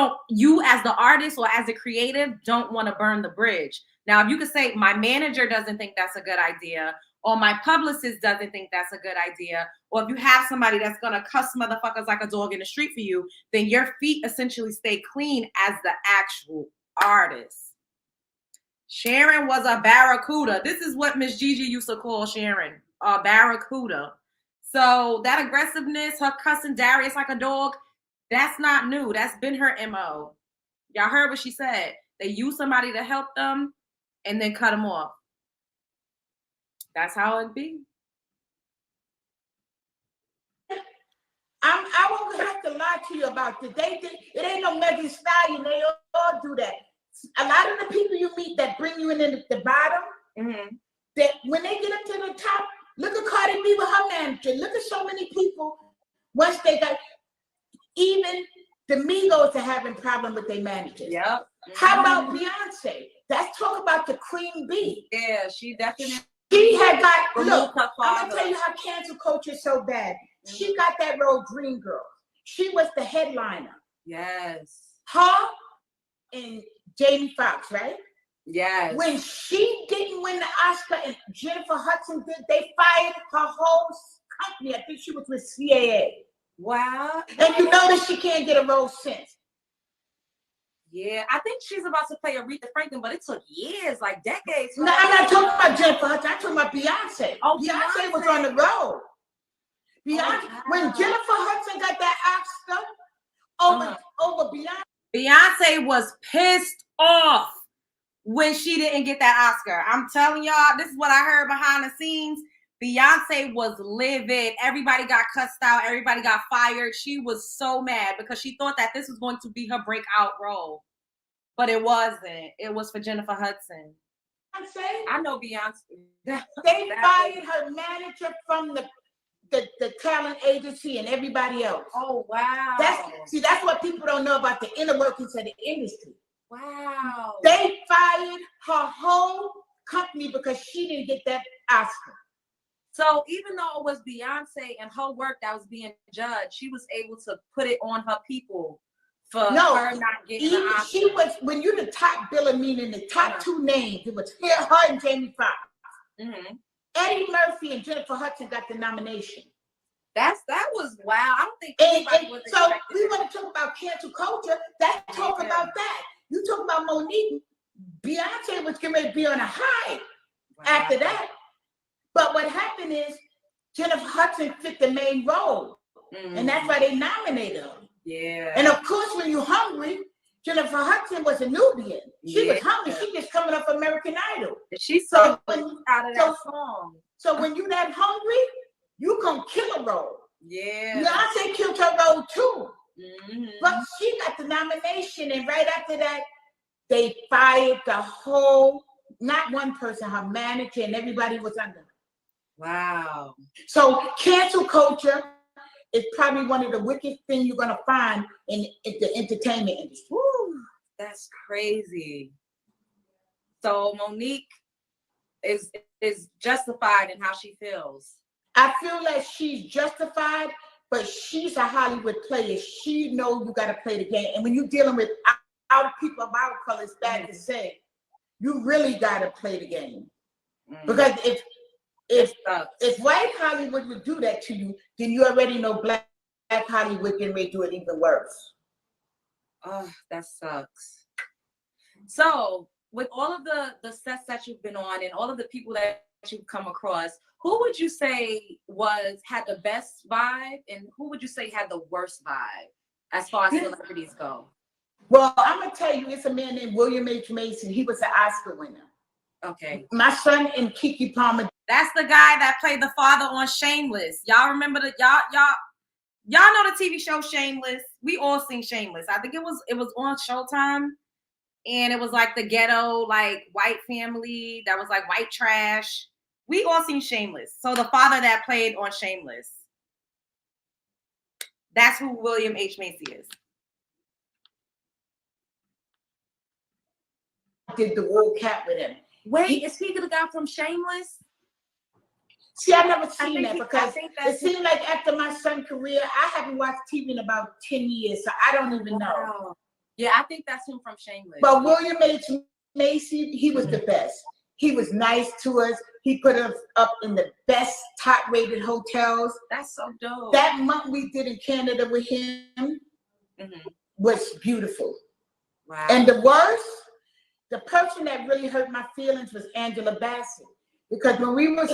as the artist or as a creative don't want to burn the bridge. Now, if you could say my manager doesn't think that's a good idea, or my publicist doesn't think that's a good idea, or if you have somebody that's going to cuss motherfuckers like a dog in the street for you, then your feet essentially stay clean as the actual artist. Sharon was a barracuda. This is what Miss Gigi used to call Sharon, a barracuda. So that aggressiveness, her cussing Darius like a dog, that's not new. That's been her MO. Y'all heard what she said. They use somebody to help them and then cut them off. That's how it be. I won't have to lie to you about this. It ain't no Meg Thee Stallion. They all do that. A lot of the people you meet that bring you in at the bottom, that when they get up to the top, look at Cardi B with her manager. Look at so many people. Once they got, even the Migos are having problem with their managers. Yep. How about Beyonce? Let's talk about the queen bee. Yeah, she definitely. She had got, look, I'm going to tell you how cancel culture is so bad. She got that role, Dream Girl. She was the headliner. Yes. Her and Jamie Foxx, right? Yes. When she didn't win the Oscar and Jennifer Hudson did, they fired her whole company. I think she was with CAA. Wow. And you notice she can't get a role since. Yeah, I think she's about to play Aretha Franklin, but it took years, like decades. No, I'm not talking about Jennifer Hudson. I'm talking about Beyonce. Oh, Beyonce was on the road. Beyonce, wow. when Jennifer Hudson got that Oscar over Beyonce. Beyonce was pissed off when she didn't get that Oscar. I'm telling y'all, this is what I heard behind the scenes. Beyonce was livid. Everybody got cussed out. Everybody got fired. She was so mad because she thought that this was going to be her breakout role. But it wasn't. It was for Jennifer Hudson. I know Beyonce. They fired her manager from the talent agency and everybody else. Oh, wow. That's what people don't know about the inner workings of the industry. Wow. They fired her whole company because she didn't get that Oscar. So even though it was Beyonce and her work that was being judged, she was able to put it on her people for her not getting the Oscar. She was, when you're the top biller, meaning the top two names, it was her and Jamie Foxx. Eddie Murphy and Jennifer Hudson got the nomination. That was wow. I don't think anybody was so we want to talk about cancel culture. Talk about that. You talk about Monique. Beyonce was getting ready to be on a high after that. But what happened is Jennifer Hudson fit the main role. And that's why they nominated her. Yeah. And of course, when you're hungry, Jennifer Hudson was a Nubian. She was hungry. She just coming up American Idol. She's so out of that song. So when you that hungry, you gonna kill a role. Yeah. Beyonce killed her role too. But she got the nomination, and right after that, they fired the whole, not one person, her manager, and everybody was under her. Wow. So cancel culture is probably one of the wickedest things you're gonna find in the entertainment industry. Woo, that's crazy. So Monique is justified in how she feels. I feel like she's justified, but she's a Hollywood player. She knows you gotta play the game. And when you're dealing with our people of our color, it's bad to say, you really gotta play the game. Because if white Hollywood would do that to you, then you already know black Hollywood can make do it even worse. Oh, that sucks. So with all of the sets that you've been on and all of the people that you've come across, who would you say had the best vibe, and who would you say had the worst vibe as far as celebrities go? Well, I'm gonna tell you, it's a man named William H. Mason. He was an Oscar winner. Okay. My son and Kiki Palmer. That's the guy that played the father on Shameless. Y'all remember y'all know the TV show Shameless? We all seen Shameless. I think it was on Showtime, and it was like the ghetto, like white family that was like white trash. We all seen Shameless. So the father that played on Shameless, that's who William H. Macy is. Did the World Cat with him. Wait, is he the guy from Shameless? See, I've never seen that because it seemed like after my son's career, I haven't watched TV in about 10 years, so I don't even know. Wow. Yeah, I think that's him from Shameless. But William H. Macy, he was the best. He was nice to us. He put us up in the best top-rated hotels. That's so dope. That month we did in Canada with him was beautiful. Wow. And the worst, the person that really hurt my feelings was Angela Bassett. Because when we was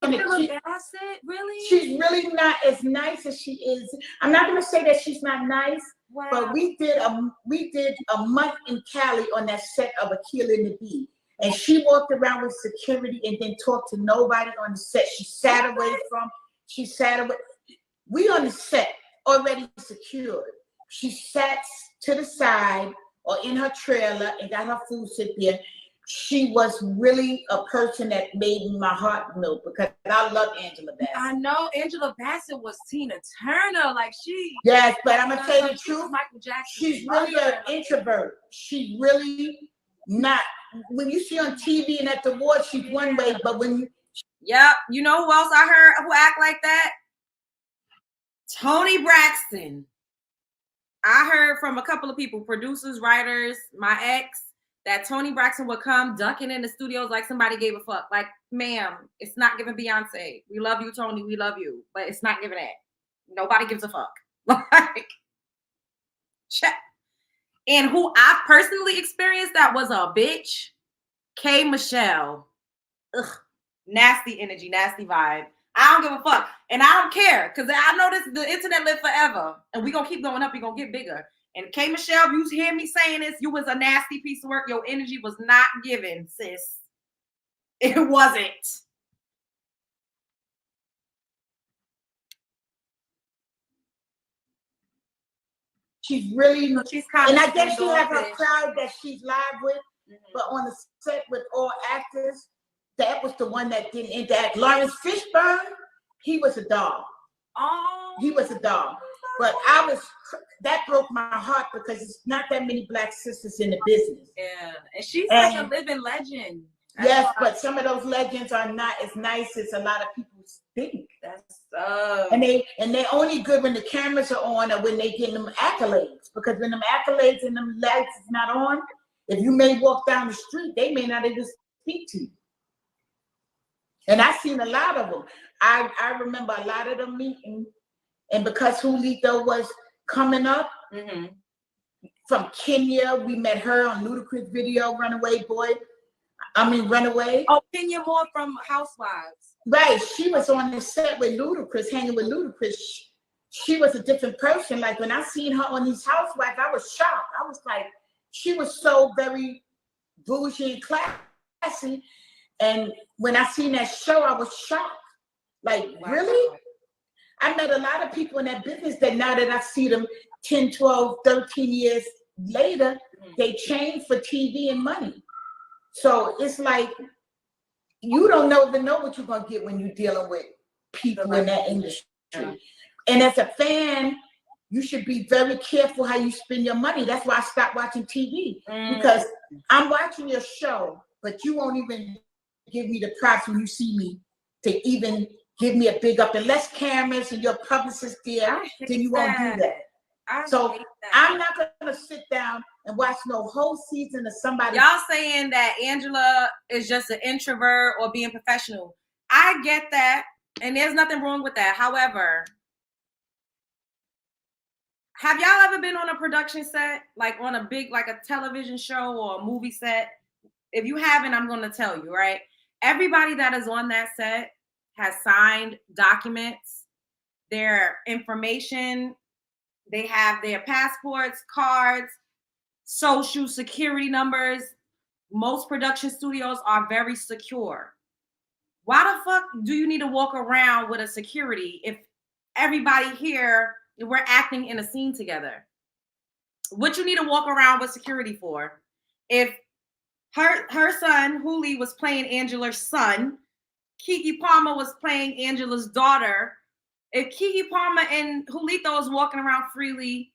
Bassett, really? She's really not as nice as she is. I'm not going to say that she's not nice, but we did a month in Cali on that set of Akilah and the Bee, and she walked around with security and then talked to nobody on the set. She sat away. We on the set already secured. She sat to the side or in her trailer and got her food sit there. She was really a person that made my heart melt because I love Angela Bassett. I know Angela Bassett was Tina Turner, like she. Yes, but I'm gonna tell you the truth. Michael Jackson. She's really an introvert. She really not. When you see on TV and at the awards, she's one way, but when you. Yep, you know who else I heard who act like that? Toni Braxton. I heard from a couple of people, producers, writers, my ex, that Toni Braxton would come ducking in the studios like somebody gave a fuck. Like, ma'am, it's not giving Beyonce. We love you, Toni. We love you. But it's not giving that. Nobody gives a fuck. Like, check. And who I personally experienced that was a bitch, K. Michelle. Ugh. Nasty energy, nasty vibe. I don't give a fuck. And I don't care. Because I know the internet live forever. And we're going to keep going up. We're going to get bigger. And K. Michelle, you hear me saying this, you was a nasty piece of work. Your energy was not given, sis. It wasn't. She's really, she's kind and of, I guess she has her crowd that she's live with, but on the set with all actors, that was the one that didn't interact. Lawrence Fishburne, he was a dog. Oh, he was a dog. But that broke my heart because it's not that many Black sisters in the business. Yeah, and she's like a living legend. Yes, but some of those legends are not as nice as a lot of people think. And they only good when the cameras are on or when they get them accolades. Because when them accolades and them lights is not on, if you may walk down the street, they may not even speak to you. And I've seen a lot of them. I remember a lot of them meeting. And because Julito was coming up from Kenya, we met her on Ludacris video, Runaway. Oh, Kenya Moore from Housewives. Right. She was on the set with Ludacris, hanging with Ludacris. She was a different person. Like when I seen her on these Housewives, I was shocked. I was like, she was so very bougie and classy. And when I seen that show, I was shocked. Like, really? I met a lot of people in that business that now that I see them 10, 12, 13 years later, they changed for TV and money. So it's like, you don't even know what you're going to get when you're dealing with people in that industry. And as a fan, you should be very careful how you spend your money. That's why I stopped watching TV. Because I'm watching your show, but you won't even give me the props when you see me to even give me a big up. Unless cameras and your publicist there, then you won't do that. So I'm not going to sit down and watch no whole season of somebody. Y'all saying that Angela is just an introvert or being professional. I get that. And there's nothing wrong with that. However, Have y'all ever been on a production set, like on a big, like a television show or a movie set? If you haven't, I'm going to tell you, right? Everybody that is on that set has signed documents, their information, they have their passports, cards, social security numbers. Most production studios are very secure. Why the fuck do you need to walk around with a security if everybody here, we're acting in a scene together? What you need to walk around with security for? If her son, Huli, was playing Angela's son, Kiki Palmer was playing Angela's daughter. If Kiki Palmer and Julito is walking around freely,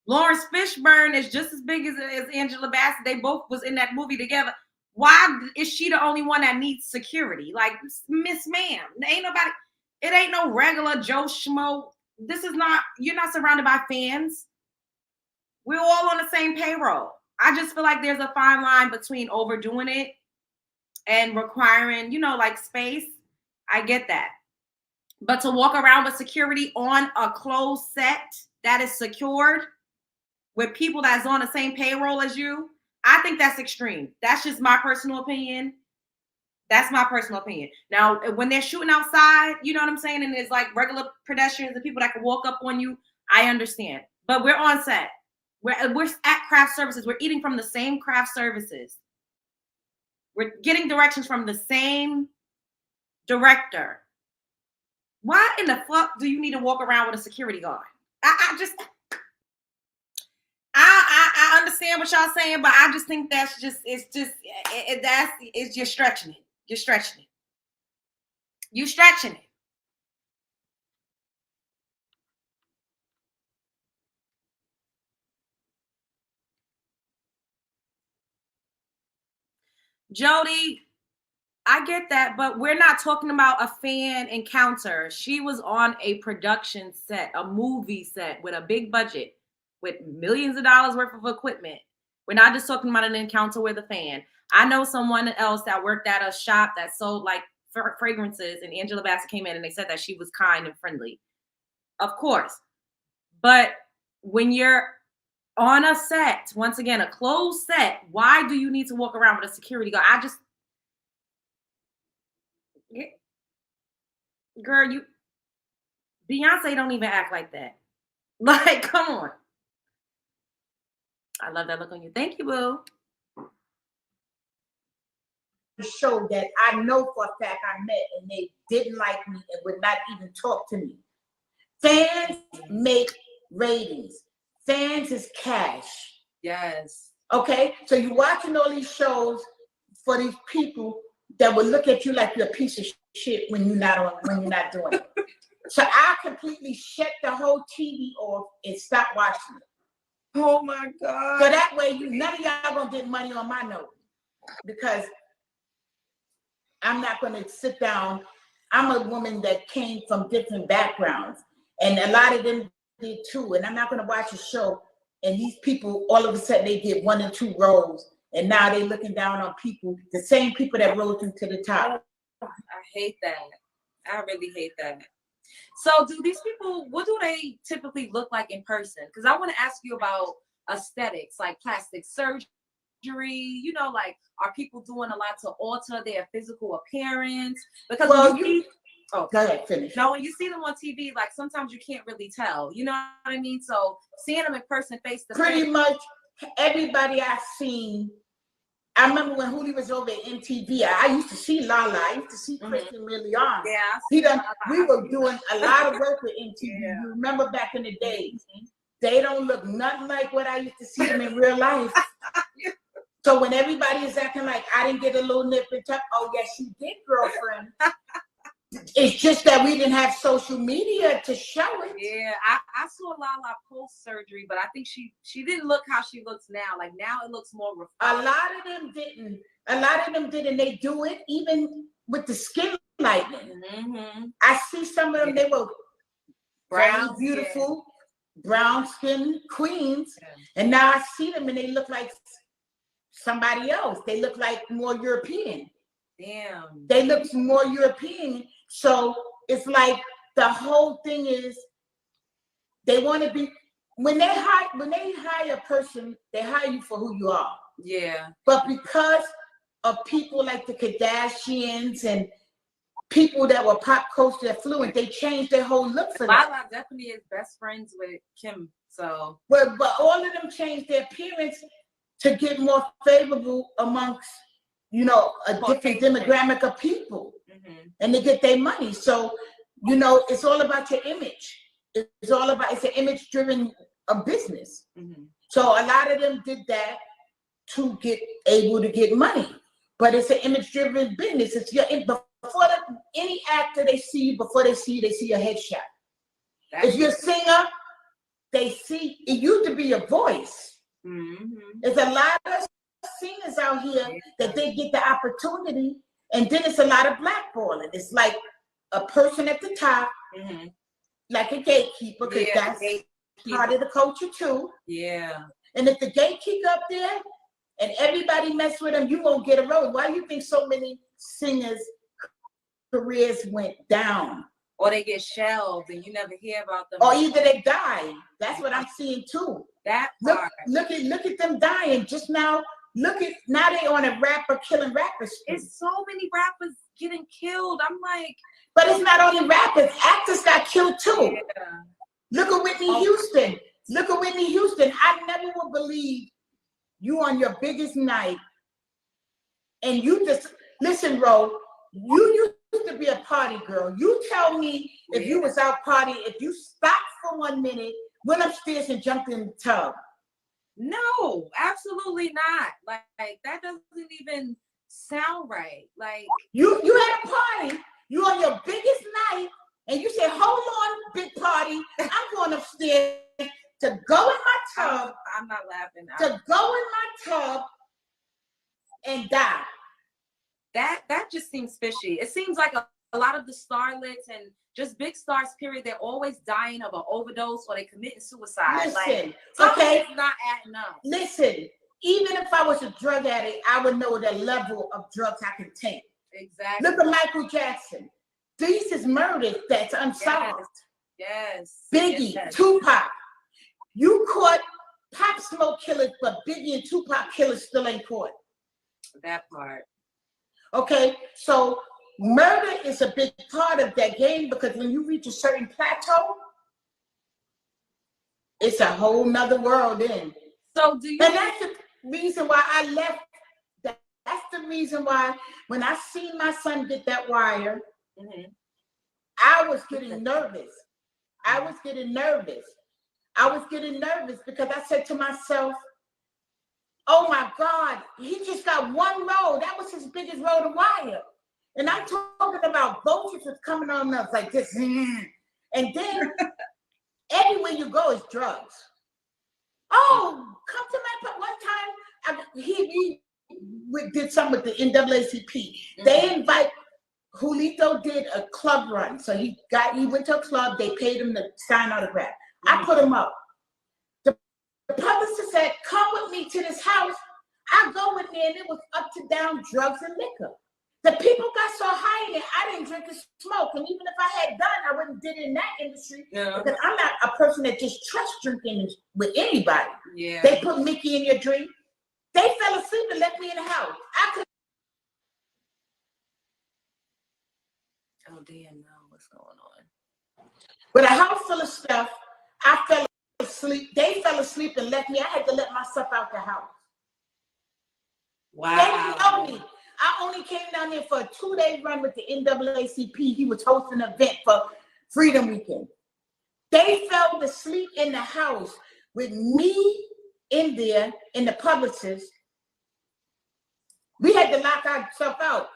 Lawrence Fishburne is just as big as Angela Bassett. They both was in that movie together. Why is she the only one that needs security? Like, Miss Ma'am, ain't nobody, it ain't no regular Joe Schmo. This is not, you're not surrounded by fans. We're all on the same payroll. I just feel like there's a fine line between overdoing it and requiring, like space. I get that. But to walk around with security on a closed set that is secured with people that's on the same payroll as you, I think that's extreme. That's just my personal opinion. That's my personal opinion. Now, when they're shooting outside, you know what I'm saying? And there's like regular pedestrians and people that can walk up on you. I understand. But we're on set. We're at craft services. We're eating from the same craft services. We're getting directions from the same director. Why in the fuck do you need to walk around with a security guard? I understand what y'all saying, but I just think that's just, you're stretching it. You're stretching it. You stretching it. Jody, I get that, but we're not talking about a fan encounter. She was on a production set, a movie set with a big budget, with millions of dollars worth of equipment. We're not just talking about an encounter with a fan. I know someone else that worked at a shop that sold like fragrances, and Angela Bassett came in and they said that she was kind and friendly. Of course. But when you're on a set, once again, a closed set, why do you need to walk around with a security guard? Girl, Beyonce don't even act like that. Like, come on. I love that look on you. Thank you, boo. Show that I know for a fact I met and they didn't like me and would not even talk to me. Fans make ratings. Fans is cash. Yes. Okay? So you're watching all these shows for these people that will look at you like you're a piece of shit when you're not doing it. So I completely shut the whole TV off and stop watching it. Oh my God. So that way none of y'all gonna get money on my note. Because I'm not gonna sit down. I'm a woman that came from different backgrounds, and a lot of them did too. And I'm not gonna watch a show and these people all of a sudden they get 1 or 2 roles, and now they're looking down on people, the same people that rose into the top. I hate that. I really hate that. So do these people, what do they typically look like in person? Because I want to ask you about aesthetics, like plastic surgery, like, are people doing a lot to alter their physical appearance? Because go ahead, finish. No, when you see them on TV, like sometimes you can't really tell. You know what I mean? So seeing them in person, face to face. Pretty much everybody I've seen. I remember when Huli was over at MTV. I used to see Lala. I used to see Christian Milian. Yeah, we were doing a lot of work with MTV. Yeah. You remember back in the days? They don't look nothing like what I used to see them in real life. So when everybody is acting like I didn't get a little nip and tuck, oh yes, you did, girlfriend. It's just that we didn't have social media to show it. Yeah, I saw Lala post surgery, but I think she didn't look how she looks now. Like now it looks more refined. A lot of them didn't. A lot of them didn't. They do it even with the skin lightening. Mm-hmm. I see some of them. They were brown, beautiful, brown skin queens, and now I see them and they look like somebody else. They look like more European. Damn. They look more European. So it's like the whole thing is they want to be, when they hire a person, they hire you for who you are. Yeah. But because of people like the Kardashians and people that were pop culture affluent, they changed their whole look for them. Lala definitely is best friends with Kim, so. But all of them changed their appearance to get more favorable amongst, you know, a different demographic of people, and to get their money. So, you know, it's all about your image. It's an image-driven business. So a lot of them did that to get able to get money. But it's an image-driven business. It's any actor they see you, before they see you, they see your headshot. If you're a singer, they see, it used to be your voice. There's a lot of singers out here that they get the opportunity, and then it's a lot of blackballing. It's like a person at the top, like a gatekeeper, because that's part of the culture too. Yeah. And if the gatekeeper up there and everybody mess with them, you won't get a road. Why do you think so many singers' careers went down? Or they get shelved and you never hear about them. Or either they die. That's what I'm seeing too. That part. Look at them dying just now. Now they on a rapper killing rappers. It's so many rappers getting killed. I'm like, but it's not only rappers. Actors got killed too. Yeah. Look at Whitney Houston. Look at Whitney Houston. I never would believe you on your biggest night, and you just listen, Ro. You used to be a party girl. You tell me if you was out partying, if you stopped for 1 minute, went upstairs and jumped in the tub. No, absolutely not. Like that doesn't even sound right. Like you had a party. You on your biggest night, and you said, "Hold on, big party. I'm going upstairs to go in my tub." I'm not laughing. To go in my tub and die. That just seems fishy. It seems like a lot of the starlets and just big stars, period, they're always dying of an overdose or they committing suicide. Listen, like, okay, it's not adding up. Listen, even if I was a drug addict, I would know the level of drugs I can take. Exactly. Look at Michael Jackson. These is murders that's unsolved. Yes. Biggie, yes. Tupac. You caught Pop Smoke killers, but Biggie and Tupac killers still ain't caught. That part. Okay, so murder is a big part of that game, because when you reach a certain plateau, it's a whole nother world then. So do you? And that's the reason why I left. That's the reason why when I seen my son get that wire, I was getting nervous. I was getting nervous because I said to myself, oh my God, he just got one roll. That was his biggest roll to wire. And I'm talking about vultures was coming on us like this. And then everywhere you go is drugs. Oh, come to my one time. He did something with the NAACP. They invite, Julito did a club run. So he went to a club, they paid him to sign autograph. I put him up. The publicist said, come with me to this house. I go in there and it was up to down drugs and liquor. The people got so high in it, I didn't drink and smoke. And even if I had done, I wouldn't did it in that industry. Yeah. Because I'm not a person that just trusts drinking with anybody. Yeah. They put Mickey in your drink. They fell asleep and left me in the house. Oh damn, now what's going on? With a house full of stuff, I fell asleep. They fell asleep and left me. I had to let myself out the house. Wow. They didn't know me. I only came down there for a 2-day run with the NAACP. He was hosting an event for Freedom Weekend. They fell asleep in the house with me in there and the publicist. We had to lock ourselves out.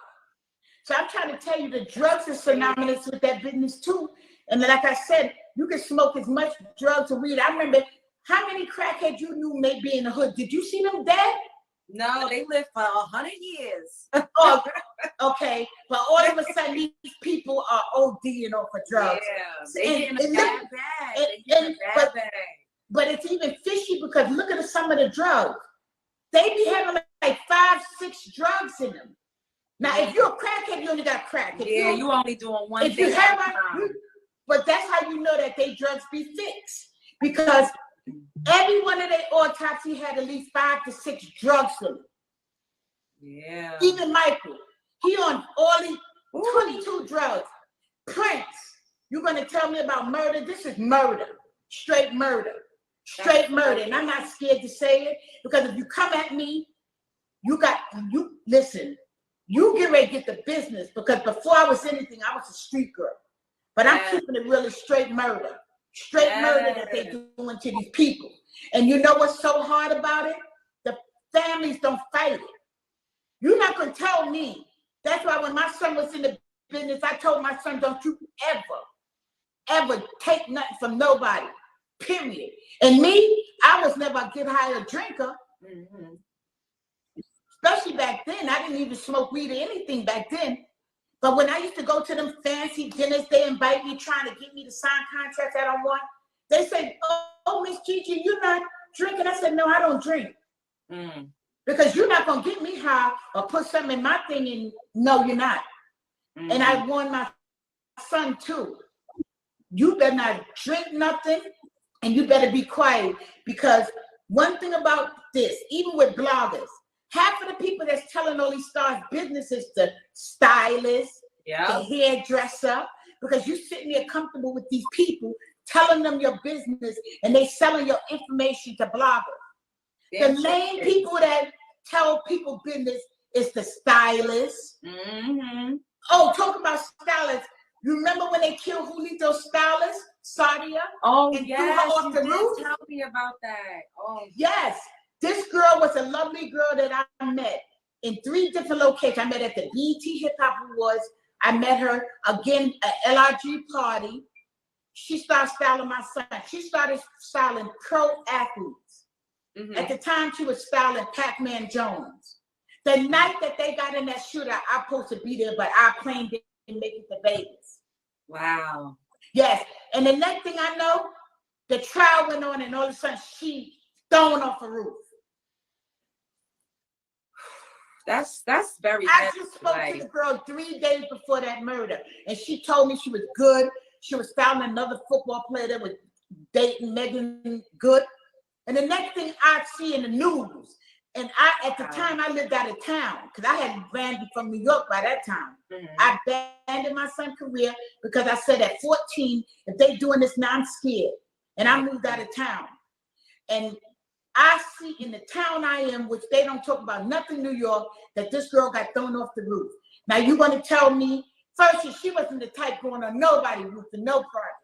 So I'm trying to tell you, the drugs are synonymous with that business too. And like I said, you can smoke as much drugs or weed. I remember how many crackheads you knew may be in the hood. Did you see them dead? No, they lived for 100 years. Oh, okay, but all of a sudden these people are ODing off of drugs. Yeah, they get in a bad bag. But it's even fishy because look at some of the drugs. They be having like 5, 6 drugs in them. Now, if you're a crackhead, you only got crack. If you only doing one thing. But that's how you know that they drugs be fixed. Because Every one of their autopsy had at least 5 to 6 drugs in it. Yeah. Even Michael, he on all these 22 drugs. Prince, you're gonna tell me about murder? This is murder, straight murder, straight murder. And I'm not scared to say it, because if you come at me, listen, you get ready to get the business, because before I was anything, I was a street girl. But I'm keeping it really straight murder. Straight murder that they're doing to these people. And you know what's so hard about it? The families don't fight it. You're not going to tell me. That's why when my son was in the business, I told my son, don't you ever take nothing from nobody, period. And me, I was never a get high or drinker. Mm-hmm. Especially back then. I didn't even smoke weed or anything back then. But when I used to go to them fancy dinners, they invite me trying to get me to sign contracts I don't want. They say, oh, Miss Gigi, you're not drinking. I said, no, I don't drink. Mm. Because you're not going to get me high or put something in my thing and no, you're not. Mm. And I warned my son too. You better not drink nothing and you better be quiet, because one thing about this, even with bloggers, half of the people that's telling all these stars businesses, the stylist, the hairdresser, because you're sitting there comfortable with these people, telling them your business, and they selling your information to bloggers. The main people that tell people business is the stylists. Mm-hmm. Oh, talk about stylists. You remember when they killed Julito's stylist, Sadia? Oh, and threw her off the roof? Tell me about that. Oh, yes. This girl was a lovely girl that I met in 3 different locations. I met at the BET Hip Hop Awards. I met her again at LRG party. She started styling my son. She started styling pro athletes. Mm-hmm. At the time, she was styling Pac-Man Jones. The night that they got in that shootout, I was supposed to be there, but our plane didn't make it to Vegas. Wow. Yes. And the next thing I know, the trial went on, and all of a sudden, she thrown off a roof. That's very I just spoke to the girl 3 days before that murder, and she told me she was good. She was styling another football player that was dating Megan Good. And the next thing I see in the news, and at the time I lived out of town, because I had landed from New York by that time. Mm-hmm. I abandoned my son's career because I said at 14, if they doing this now, I'm scared. And I moved out of town. And I see in the town I am, which they don't talk about nothing, New York, that this girl got thrown off the roof. Now you're going to tell me, first, she wasn't the type going on nobody's roof for no project.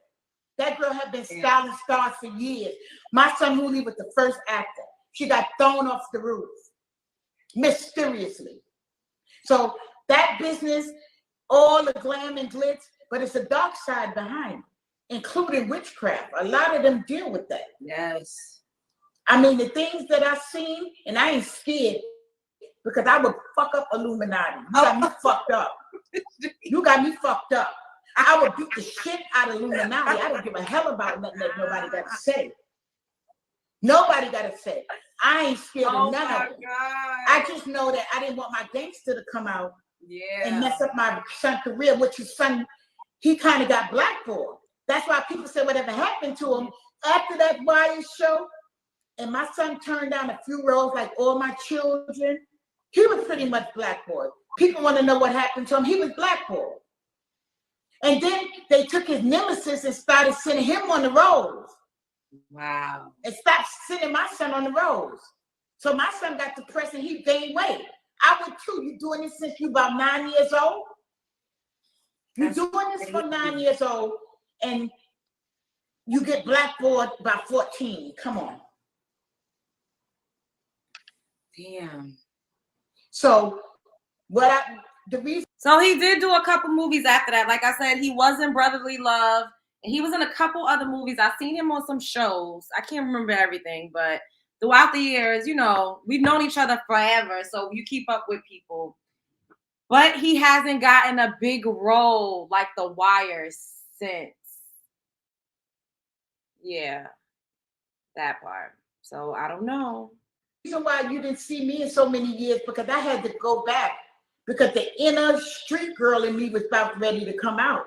That girl had been styling stars for years. My son Mooley was the first actor. She got thrown off the roof, mysteriously. So that business, all the glam and glitz, but it's a dark side behind it, including witchcraft. A lot of them deal with that. Yes. I mean, the things that I've seen, and I ain't scared, because I would fuck up Illuminati. You got me fucked up. You got me fucked up. I would beat the shit out of Illuminati. I don't give a hell about nothing that nobody got to say. Nobody got to say. I ain't scared of none of them. I just know that I didn't want my gangster to come out and mess up my son's career, which his son, he kind of got blackballed. That's why people say whatever happened to him after that Wire show, and my son turned down a few roles like all my children. He was pretty much blackballed. People want to know what happened to him. He was blackballed. And then they took his nemesis and started sending him on the roads. Wow. And stopped sending my son on the roads. So my son got depressed and he gained weight. I would too. You doing this since you about 9 years old? You're doing this for 9 years old and you get blackballed by 14. Come on. Damn. So So he did do a couple movies after that. Like I said, he was in Brotherly Love, and he was in a couple other movies. I've seen him on some shows. I can't remember everything, but throughout the years, you know, we've known each other forever, so you keep up with people. But he hasn't gotten a big role like The Wire since. Yeah, that part. So I don't know. The reason why you didn't see me in so many years, because I had to go back, because the inner street girl in me was about ready to come out.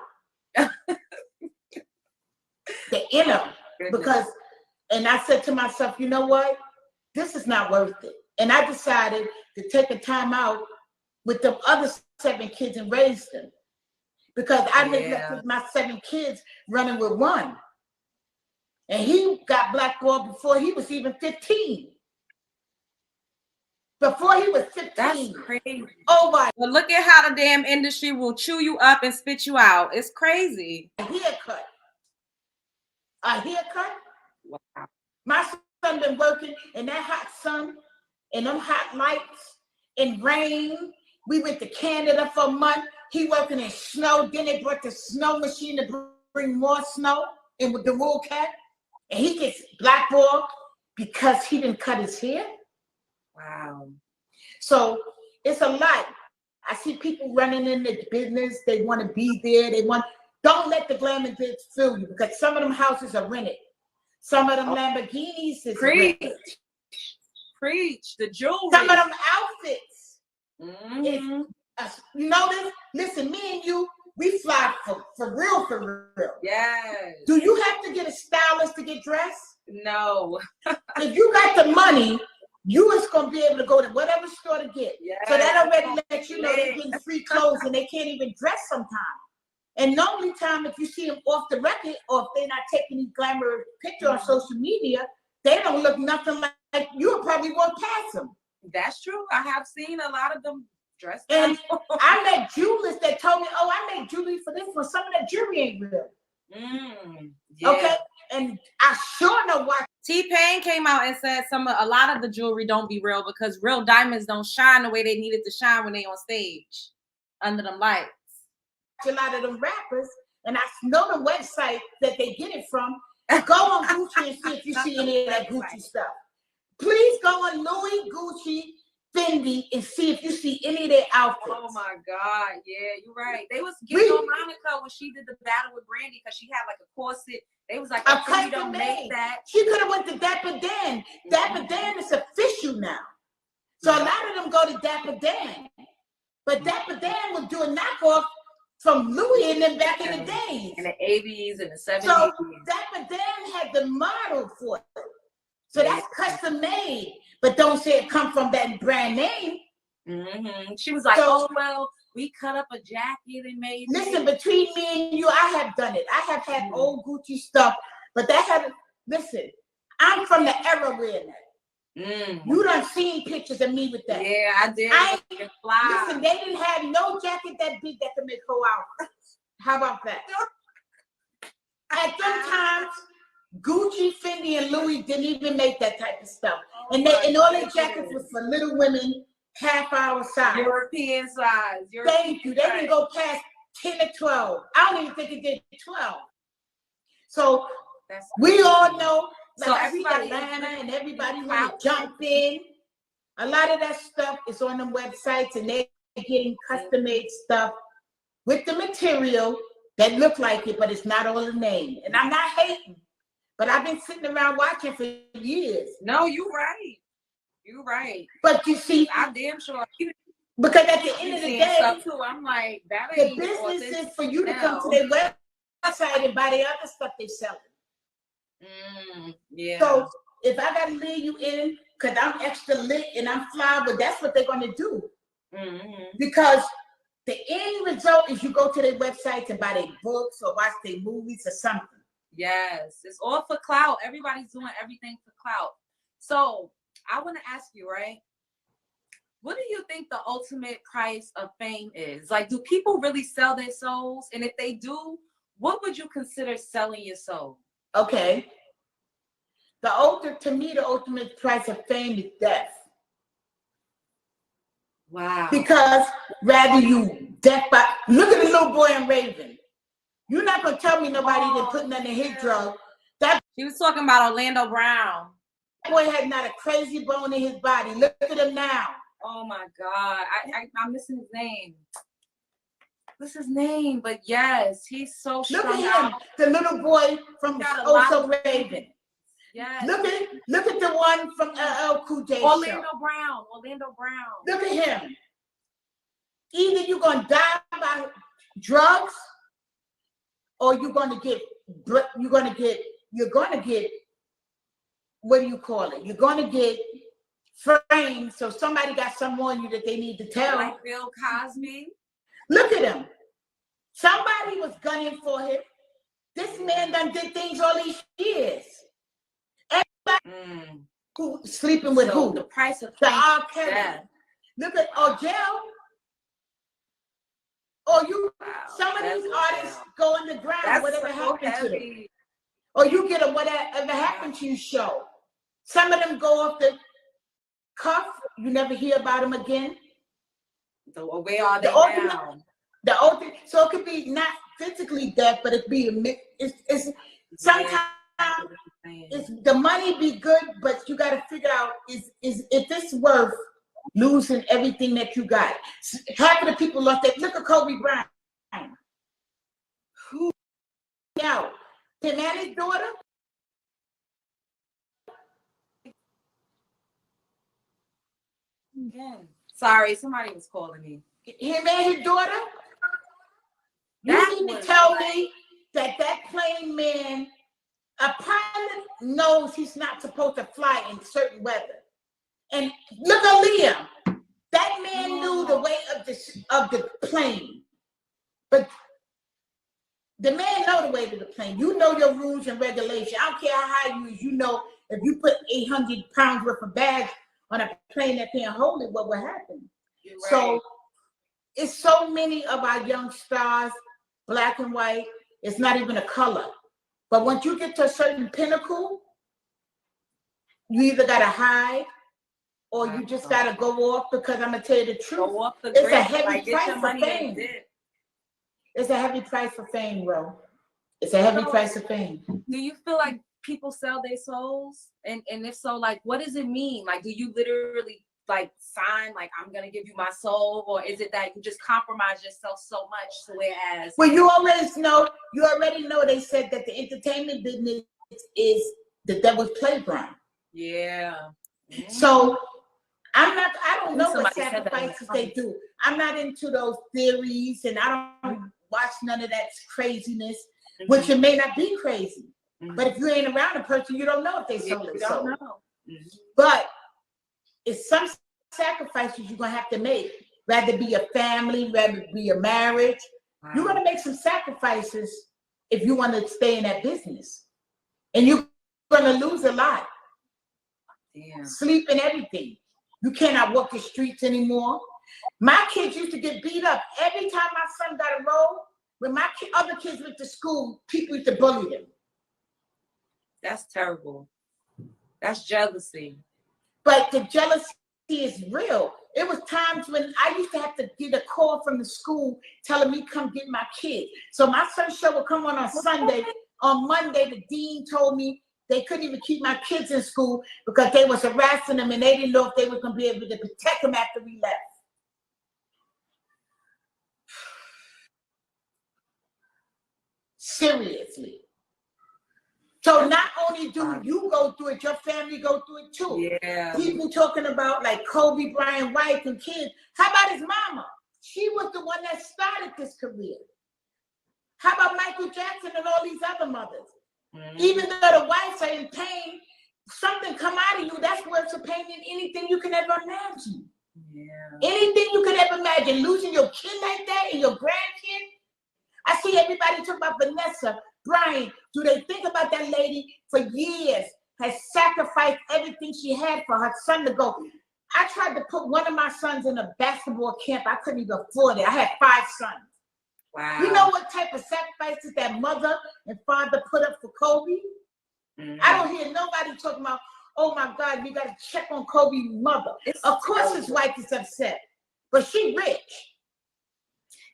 The inner, because And I said to myself, you know what? This is not worth it. And I decided to take a time out with the other 7 kids and raise them. Because I neglected my 7 kids running with one. And he got blackballed before he was even 15. Before he was 15. That's crazy. Oh my. But look at how the damn industry will chew you up and spit you out. It's crazy. A haircut. A haircut? Wow. My son been working in that hot sun, in them hot lights, in rain. We went to Canada for a month. He working in snow. Then they brought the snow machine to bring more snow in with the wool cat. And he gets blackballed because he didn't cut his hair. Wow. So it's a lot. I see people running in the business. They want to be there. Don't let the glamour goods fool you, because some of them houses are rented. Some of them Lamborghinis is rented. Preach the jewelry. Some of them outfits. Mm-hmm. You know this? Listen, me and you, we fly for real, for real. Yes. Do you have to get a stylist to get dressed? No. If you got the money, you is going to be able to go to whatever store to get. Yes. So that already lets you know they're getting free clothes and they can't even dress sometimes. And the only time if you see them off the record, or if they're not taking these glamorous pictures on social media, they don't look nothing like you would probably walk past them. That's true. I have seen a lot of them dressed. And I met jewelers that told me, oh, I made jewelry for this one. Some of that jewelry ain't real. Yeah. Okay? And I sure know why. T-Pain came out and said a lot of the jewelry don't be real because real diamonds don't shine the way they needed to shine when they on stage under them lights. A lot of them rappers, and I know the website that they get it from. Go on Gucci and see if you see any of that Gucci stuff. Please go on Louis, Gucci, Fendi, and see if you see any of their outfits. Oh my God, yeah, you're right. They was getting on Monica when she did the battle with Brandy because she had like a corset. They was like, oh, you don't make that. She could have went to Dapper Dan. Dapper Dan is official now. So a lot of them go to Dapper Dan. But Dapper Dan was doing knockoff from Louis and them back in the days. In the 80s and the 70s. So Dapper Dan had the model for it. So that's custom made. But don't say it come from that brand name. Mm-hmm. She was like, oh, well, we cut up a jacket and made it. Listen, between me and you, I have done it. I have had old Gucci stuff. But that haven't, listen, I'm from the era where you done seen pictures of me with that. Yeah, I did. Listen, they didn't have no jacket that big that could make whole outfits. How about that? At them times, Gucci, Fendi, and Louis didn't even make that type of stuff. And all their jackets was for little women, half our size. European size. Thank you. They didn't go past 10 or 12. I don't even think it did 12. So we all know. Like so everybody Atlanta and everybody want to jump in. A lot of that stuff is on them websites, and they're getting custom-made stuff with the material that look like it, but it's not all the name. And I'm not hating, but I've been sitting around watching for years. No, you're right. You're right. But you see, I'm damn sure. Because at the end of the day, too, I'm like, that the business is for you to come to their website and buy the other stuff they selling. Yeah. So if I gotta leave you in because I'm extra lit and I'm fly, but that's what they're gonna do. Because the end result is you go to their websites and buy their books or watch their movies or something. Yes, it's all for clout. Everybody's doing everything for clout. So I want to ask you, right? What do you think the ultimate price of fame is? Like, do people really sell their souls? And if they do, what would you consider selling your soul? Okay. To me, the ultimate price of fame is death. Wow. Because rather you death by, look at the little boy in Raven. You're not going to tell me nobody didn't put nothing in his drug. She was talking about Orlando Brown. That boy had not a crazy bone in his body. Look at him now. Oh my God. I'm missing his name. What's his name? But yes, he's so strong. Look at him, the little boy from Also Raven. Yes. Look at the one from LL Cool J. Orlando Brown. Look at him. Either you're gonna die by drugs, or you're gonna get what do you call it? You're going to get framed, so somebody got something on you that they need to tell. Like Bill Cosby. Look at him. Somebody was gunning for him. This man done did things all these years. Everybody who sleeping with who? The price of the R. Kelly. Yeah. Look at jail. Some of these artists go on the ground, whatever happened to them. Or you get a whatever happened to you show. Some of them go off the cuff. You never hear about them again. So where are they now? So it could be not physically death, but it be it's sometimes it's the money be good, but you got to figure out is if it's worth losing everything that you got. Half of the people lost that. Look at Kobe Bryant. Who out? Him and his daughter. Again. Sorry, somebody was calling me. Him and his daughter. You need to tell me that plane man, a pilot knows he's not supposed to fly in certain weather. And look at Liam. That man knew the weight of the plane. But the man know the weight of the plane. You know your rules and regulations. I don't care how high you is. You know if you put 800 pounds worth of bags on a plane that can't hold it, what will happen? Right. So it's so many of our young stars, black and white. It's not even a color. But once you get to a certain pinnacle, you either got to hide or you just got to go off, because I'm going to tell you the truth. Go off the it's grid, a heavy like, price for fame. It's a heavy price for fame, bro. It's a heavy price of fame. Do you feel like people sell their souls? And if so, like, what does it mean? Like, do you literally like sign, like, I'm going to give you my soul? Or is it that you just compromise yourself so much? So whereas... Well, you already know they said that the entertainment business is the devil's playground. Yeah. So I don't know what sacrifices they do. I'm not into those theories, and I don't watch none of that craziness, which it may not be crazy. But if you ain't around a person, you don't know if they sold their soul. But it's some sacrifices you're going to have to make, rather be a family, rather be a marriage. Wow. You're going to make some sacrifices if you want to stay in that business. And you're going to lose a lot. Damn. Sleep and everything. You cannot walk the streets anymore. My kids used to get beat up. Every time my son got a role, when my other kids went to school, people used to bully them. That's terrible. That's jealousy. But the jealousy is real. It was times when I used to have to get a call from the school telling me come get my kid. So my son's show would come on Sunday. On Monday, the dean told me they couldn't even keep my kids in school because they was harassing them and they didn't know if they were going to be able to protect them after we left. Seriously. So not only do you go through it, your family go through it too. Yeah. People talking about like Kobe Bryant, wife and kids. How about his mama? She was the one that started this career. How about Michael Jackson and all these other mothers? Even though the wives are in pain, something come out of you that's worse of pain than anything you can ever imagine. Yeah. Anything you could ever imagine, losing your kid like that and your grandkid. I see everybody talking about Vanessa, Brian. Do they think about that lady for years, has sacrificed everything she had for her son to go? I tried to put one of my sons in a basketball camp. I couldn't even afford it. I had 5 sons. Wow. You know what type of sacrifices that mother and father put up for Kobe? I don't hear nobody talking about, oh my God, you got to check on Kobe's mother. Of course his wife is upset, but she rich.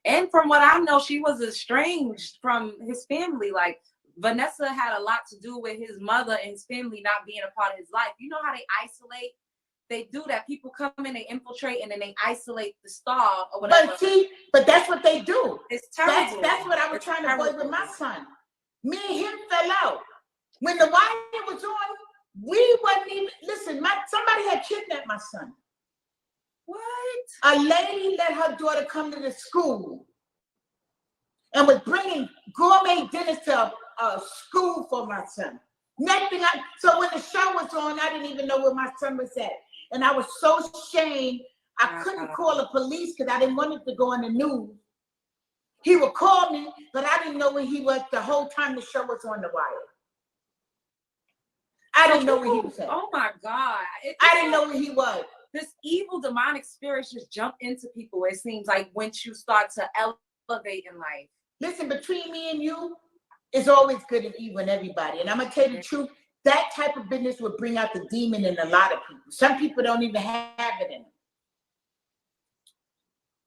And from what I know, she was estranged from his family. Like, Vanessa had a lot to do with his mother and his family not being a part of his life. You know how they isolate? They do that. People come in, they infiltrate, and then they isolate the star or whatever. But that's what they do. It's terrible. That's what I was trying to avoid with my son. Me and him fell out. When the wire was on, we wasn't even, listen, somebody had kidnapped my son. What? A lady let her daughter come to the school and was bringing gourmet dinners to a school for my son. Next thing so when the show was on, I didn't even know where my son was at. And I was so ashamed, I couldn't call the police because I didn't want it to go on the news. He would call me, but I didn't know where he was the whole time the show was on the wire. I didn't know where he was at. Oh my God. I didn't know where he was. This evil demonic spirits just jump into people, it seems like, once you start to elevate in life. Listen, between me and you, it's always good and evil in everybody. And I'm going to tell you the truth, that type of business would bring out the demon in a lot of people. Some people don't even have it in them.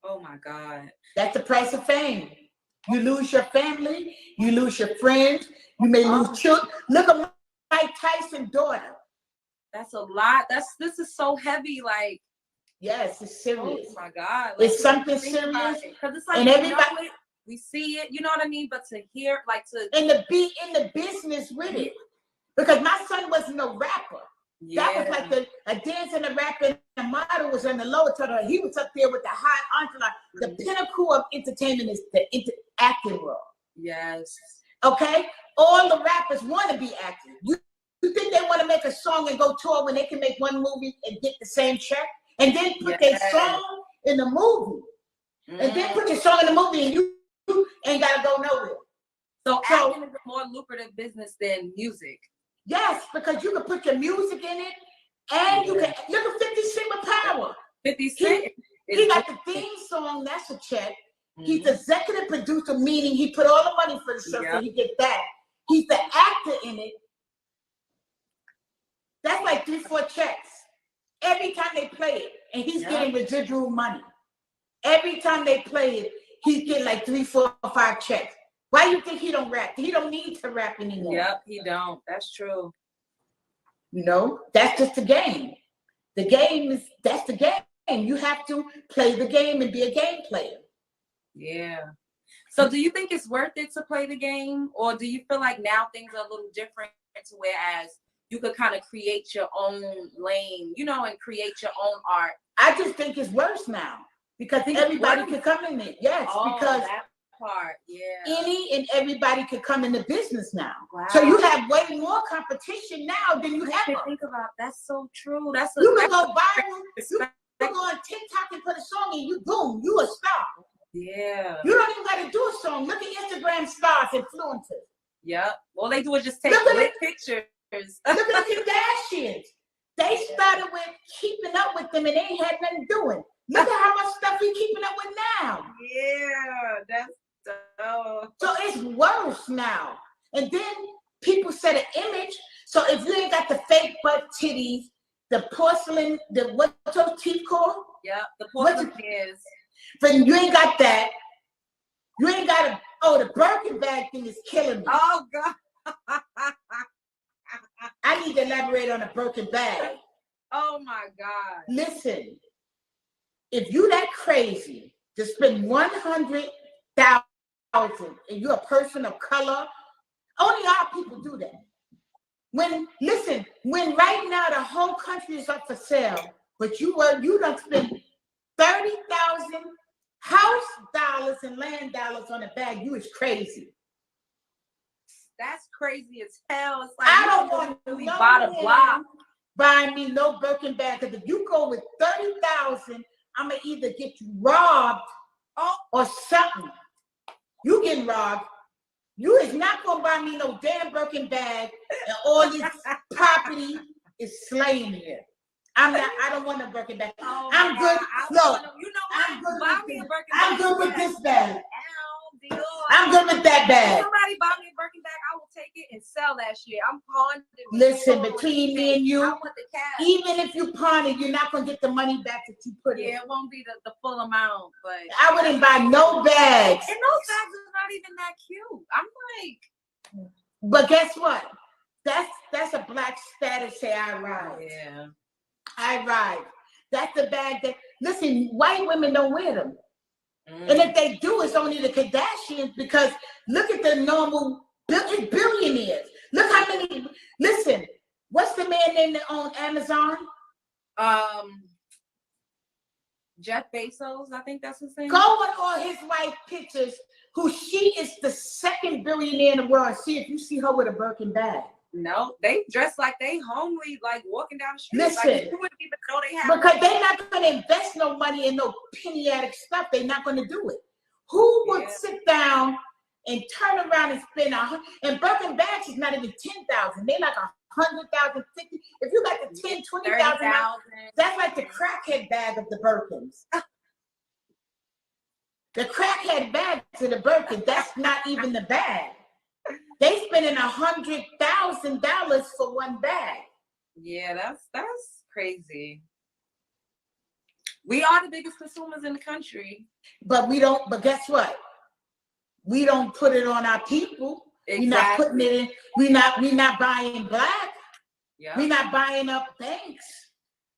Oh my God. That's the price of fame. You lose your family, you lose your friends, you may lose children. Look at Mike Tyson's daughter. That's a lot. This is so heavy. Like, yes, it's serious. Oh my God. Like, it's something serious. Because it's like, and everybody, we see it, you know what I mean? But to hear, like, to and to be in the business with it. Because my son wasn't no rapper. Yeah. That was like a dance and a rapper, and the model was on the lower title. He was up there with the high entourage. The pinnacle of entertainment is the acting world. Yes. Okay? All the rappers want to be actors. You think they want to make a song and go tour when they can make one movie and get the same check? And then put their song in the movie. And then put your song in the movie and you ain't got to go nowhere. So acting is a more lucrative business than music. Yes, because you can put your music in it and you can look at 50 Cent with power. 50 Cent. He got the theme song, that's a check. He's executive producer, meaning he put all the money for the show, so he get that. He's the actor in it. That's like 3-4 checks. Every time they play it, and he's getting residual money. Every time they play it, he's getting like 3, 4, 5 checks. Why do you think he don't rap? He don't need to rap anymore. Yep, he don't. That's true. You know, that's just the game. That's the game. You have to play the game and be a game player. Yeah. So do you think it's worth it to play the game? Or do you feel like now things are a little different to whereas you could kind of create your own lane, you know, and create your own art? I just think it's worse now because everybody can come in it. Yes, because that part, any and everybody can come into business now. Wow. So you have way more competition now than you ever. Think about that's so true. You can go viral. You can go on TikTok and put a song and you boom, you a star. Yeah. You don't even got to do a song. Look at Instagram stars, influencers. Yep. All they do is just take lit pictures. Look at the Kardashians. They started with keeping up with them and they ain't had nothing doing. Look at how much stuff we keeping up with now. Yeah, that's so it's worse now. And then people set an image. So if you ain't got the fake butt titties, the porcelain, what's those teeth called? Yeah, the porcelain ears. But you ain't got that. You ain't got the Birkin bag thing is killing me. Oh God. I need to elaborate on a Birkin bag. Oh my God. Listen, if you that crazy to spend 100,000 and you're a person of color, only our people do that. When right now the whole country is up for sale, but you done spend 30,000 house dollars and land dollars on a bag, you is crazy. That's crazy as hell. It's like I don't want really bought a block buying me no Birkin bag, because if you go with 30,000, I'm gonna either get you robbed or something. You getting robbed. You is not gonna buy me no damn Birkin bag, and all this property is slaying here. I don't want a Birkin bag. Oh I'm good. Look, I'm good with this bag. I'm good with that bag. If somebody buy me a Birkin bag, I will take it and sell that shit. I'm pawning it. Listen, between me and you, I want the cash. Even if you pawn it, you're not gonna get the money back that you put in. Yeah, it won't be the full amount, but I wouldn't buy no bags. And those bags are not even that cute. I'm like, but guess what? That's a black status. Say I ride. Yeah, I ride. That's the bag that. Listen, white women don't wear them. And if they do, it's only the Kardashians, because look at the normal billionaires. Look how many. Listen, what's the man name that owns Amazon? Jeff Bezos, I think that's his name. Go on all his wife pictures, who she is the second billionaire in the world. See if you see her with a Birkin bag. No, they dress like they homely, like walking down the street. Listen, like, you wouldn't even know they have because they're not going to invest no money in no penny-addict stuff. They're not going to do it. Who would sit down and turn around and spend and Birkin bags is not even 10,000. They're like 100,000, 50. If you got the 10, 20,000, that's like the crackhead bag of the Birkins. The crackhead bags of the Birkin, that's not even the bag. They spending $100,000 for one bag. Yeah, that's crazy. We are the biggest consumers in the country. But but guess what? We don't put it on our people. Exactly. We're not putting it in. We're not buying black. Yep. We're not buying up banks.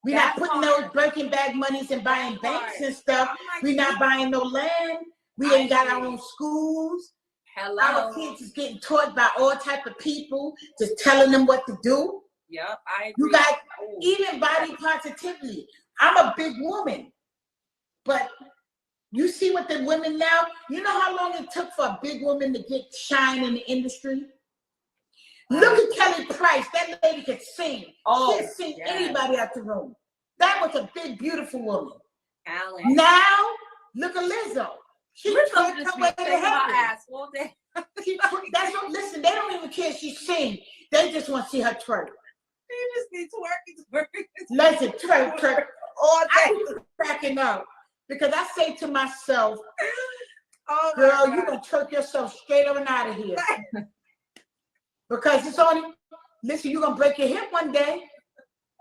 We're not putting those Birkin bag monies and buying banks and stuff. We're not buying no land. We ain't got our own schools. Hello. Our kids is getting taught by all type of people, just telling them what to do. Yep, I agree. You got even body positivity. I'm a big woman, but you see what the women now, you know how long it took for a big woman to get shine in the industry? Look at Kelly Price. That lady could sing. Oh, she could sing anybody out the room. That was a big, beautiful woman. Talent. Now, look at Lizzo. She twerked her way to heaven. Ass all day. Listen, they don't even care if she sing. They just want to see her twerk. You just need twerk. Listen, twerk all day. I was cracking up because I say to myself, "Oh, girl, you gonna twerk yourself straight on out of here." Because it's only, listen, you're gonna break your hip one day.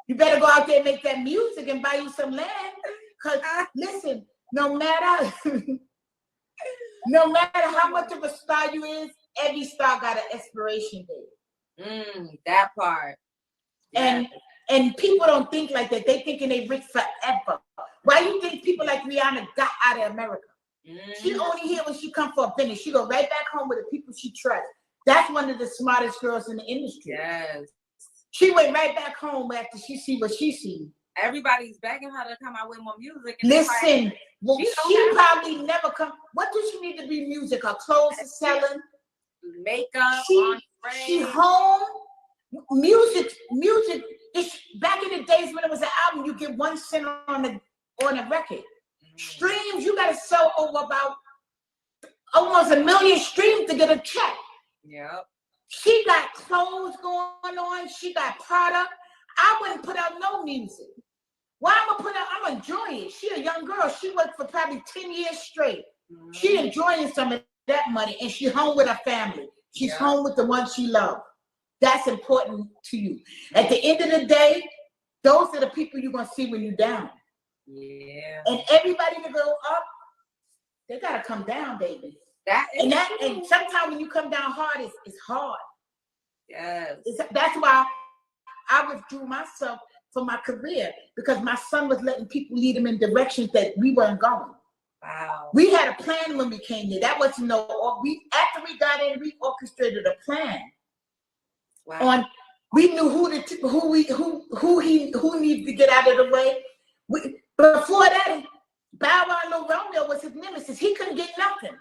You better go out there and make that music and buy you some land. Because listen, no matter how much of a star you is, every star got an expiration date. That part. And people don't think like that. They thinking they rich forever. Why you think people like Rihanna got out of America? She only here when she come for a business. She go right back home with the people she trusts. That's one of the smartest girls in the industry. Yes. She went right back home after she see what she seen. Everybody's begging her to come out with more music. And listen, well, she probably never come. What does she need to be music? Her clothes are selling. Makeup. She home. Music. It's back in the days when it was an album, you get 1 cent on a record. Streams, you gotta sell over about almost 1 million streams to get a check. Yep. She got clothes going on. She got product. I wouldn't put out no music. Why I'm gonna put out? I'm enjoying it. She a young girl. She worked for probably 10 years straight. She enjoying some of that money, and she home with her family. She's home with the one she loves. That's important to you. At the end of the day, those are the people you're gonna see when you're down. Yeah. And everybody to go up, they gotta come down, baby. And sometimes when you come down hard, it's hard. Yes. That's why I withdrew myself from my career, because my son was letting people lead him in directions that we weren't going. Wow. We had a plan when we came there. That wasn't after we got in, we orchestrated a plan. Wow. We knew who needed to get out of the way. Before that, Bow Wow No Romeo was his nemesis. He couldn't get nothing.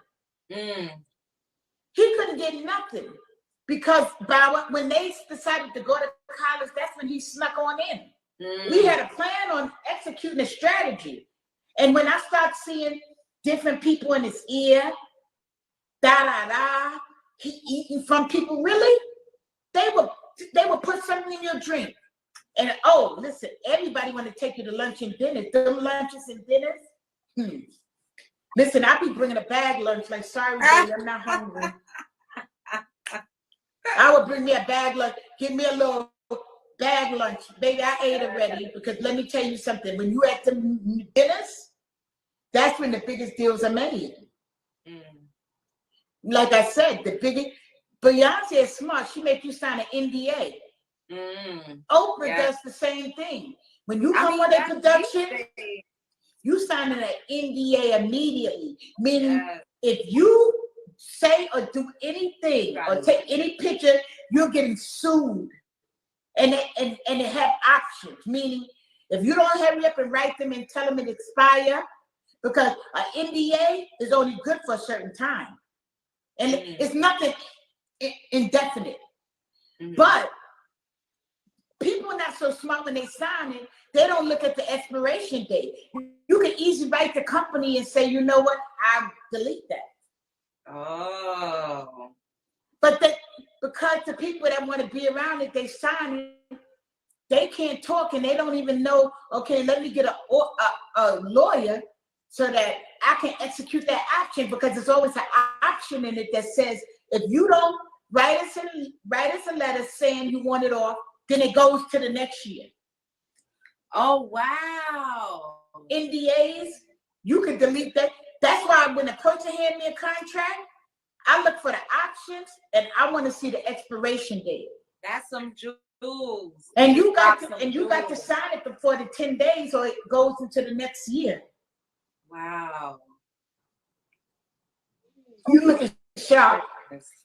He couldn't get nothing because Bow Wow, when they decided to go to college, that's when he snuck on in. We had a plan on executing a strategy. And when I start seeing different people in his ear, he eating from people, really? They will put something in your drink. And listen, everybody want to take you to lunch and dinner. Them lunches and dinners. Listen, I be bringing a bag lunch. Like, sorry, baby, I'm not hungry. I would bring me a bag lunch. Give me a little bag lunch, baby. I ate already. Because let me tell you something. When you at the dinners, that's when the biggest deals are made. Like I said, the biggest. Beyonce is smart. She make you sign an NDA. Oprah does the same thing. When you come on a production, you sign an NDA immediately. Meaning, if you say or do anything or take any picture, you're getting sued. And they have options. Meaning, if you don't hurry up and write them and tell them it expire, because an NDA is only good for a certain time, and it's nothing indefinite. But people are not so smart when they sign it. They don't look at the expiration date. You can easily write the company and say, you know what, I'll delete that. Oh. But because the people that want to be around it, they sign it. They can't talk and they don't even know, okay, let me get a lawyer so that I can execute that option, because there's always an option in it that says, if you don't write us a letter saying you want it off, then it goes to the next year. Oh, wow. NDAs, you can delete that. That's why when a person hands me a contract, I look for the options and I want to see the expiration date. That's some jewels. And you got to sign it before the 10 days or it goes into the next year. Wow. You look at shocked.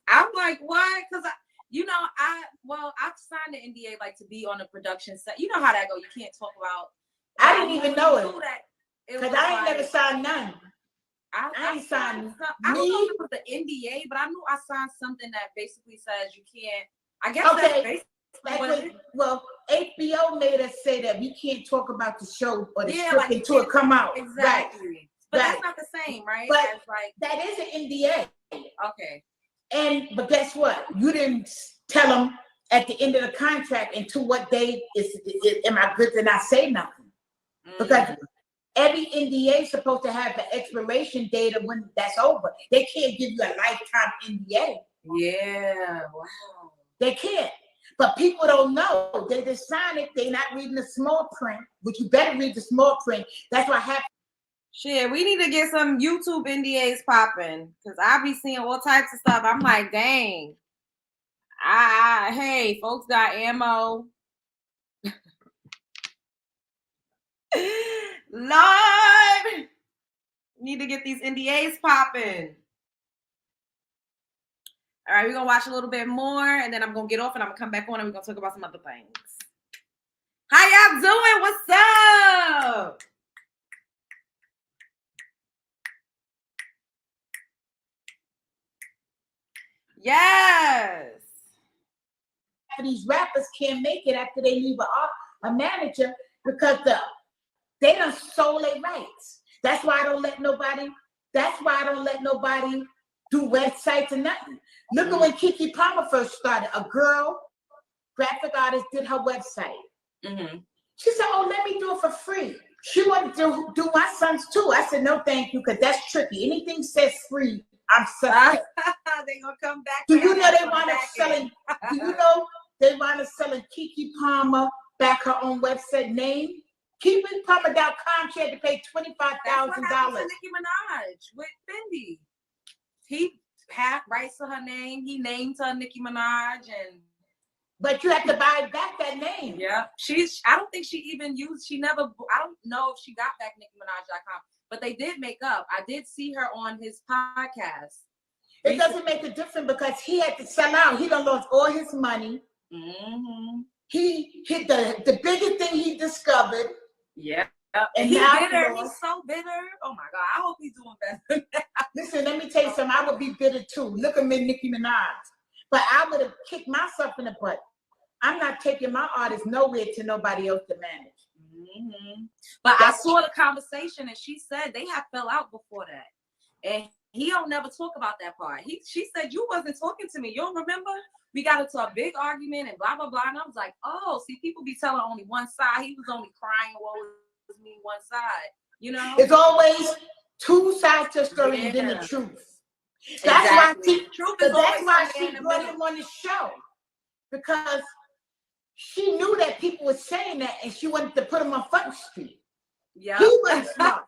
I'm like, what? Because I've signed the NDA like to be on the production set. You know how that go. You can't talk about. I didn't even know it. Because I ain't never signed none. I ain't signed. I don't know if it was the NDA, but I knew I signed something that basically says you can't. I guess that's basically well, HBO made us say that we can't talk about the show or the script until it come out. Exactly. Right. But that's not the same, right? But that is an NDA. Okay. But guess what? You didn't tell them at the end of the contract until what date am I good to not say nothing? Because every NDA is supposed to have the expiration date of when that's over. They can't give you a lifetime NDA. Yeah. Wow. They can't. But people don't know. They just sign it. They're not reading the small print, which you better read the small print. That's what happened. Shit, we need to get some YouTube NDAs popping, because I be seeing all types of stuff. I'm like, dang. Hey, folks got ammo. Lord, need to get these NDAs popping. All right, we're gonna watch a little bit more, and then I'm gonna get off, and I'm gonna come back on, and we're gonna talk about some other things. How y'all doing? What's up? Yes. These rappers can't make it after they leave a manager because they done sold their rights. That's why I don't let nobody do websites and nothing. Look at when Kiki Palmer first started. A girl, graphic artist, did her website. Mm-hmm. She said, oh, let me do it for free. She wanted to do my son's too. I said, no, thank you, because that's tricky. Anything says free, I'm sorry. They gonna come back. Do you know they want to selling? Do you know they want to selling Kiki Palmer back her own website name? KikiPalmer.com. She had to pay $25,000. Nicki Minaj with Fendi. He writes to her name. He named her Nicki Minaj, but you have to buy back that name. Yeah, I don't think she even used. I don't know if she got back NickiMinaj.com, but they did make up. I did see her on his podcast. It doesn't make a difference because he had to sell out. He done lost all his money. Mm-hmm. He hit the biggest thing he discovered. Yeah. And he's now bitter. He's so bitter. Oh my God. I hope he's doing better. Listen, let me tell you something. I would be bitter too. Look at me, Nicki Minaj. But I would have kicked myself in the butt. I'm not taking my artist nowhere to nobody else to manage. Mm-hmm. But I saw the conversation and she said they have fell out before that. And he don't never talk about that part. She said, you wasn't talking to me. You don't remember? We got into a big argument and blah, blah, blah. And I was like, oh, see, people be telling only one side. He was only crying what was me one side. You know? It's always two sides to a story and then the truth. That's exactly. why she brought him on the show. Because she knew that people were saying that and she wanted to put him on Front Street. Yeah. He was smart.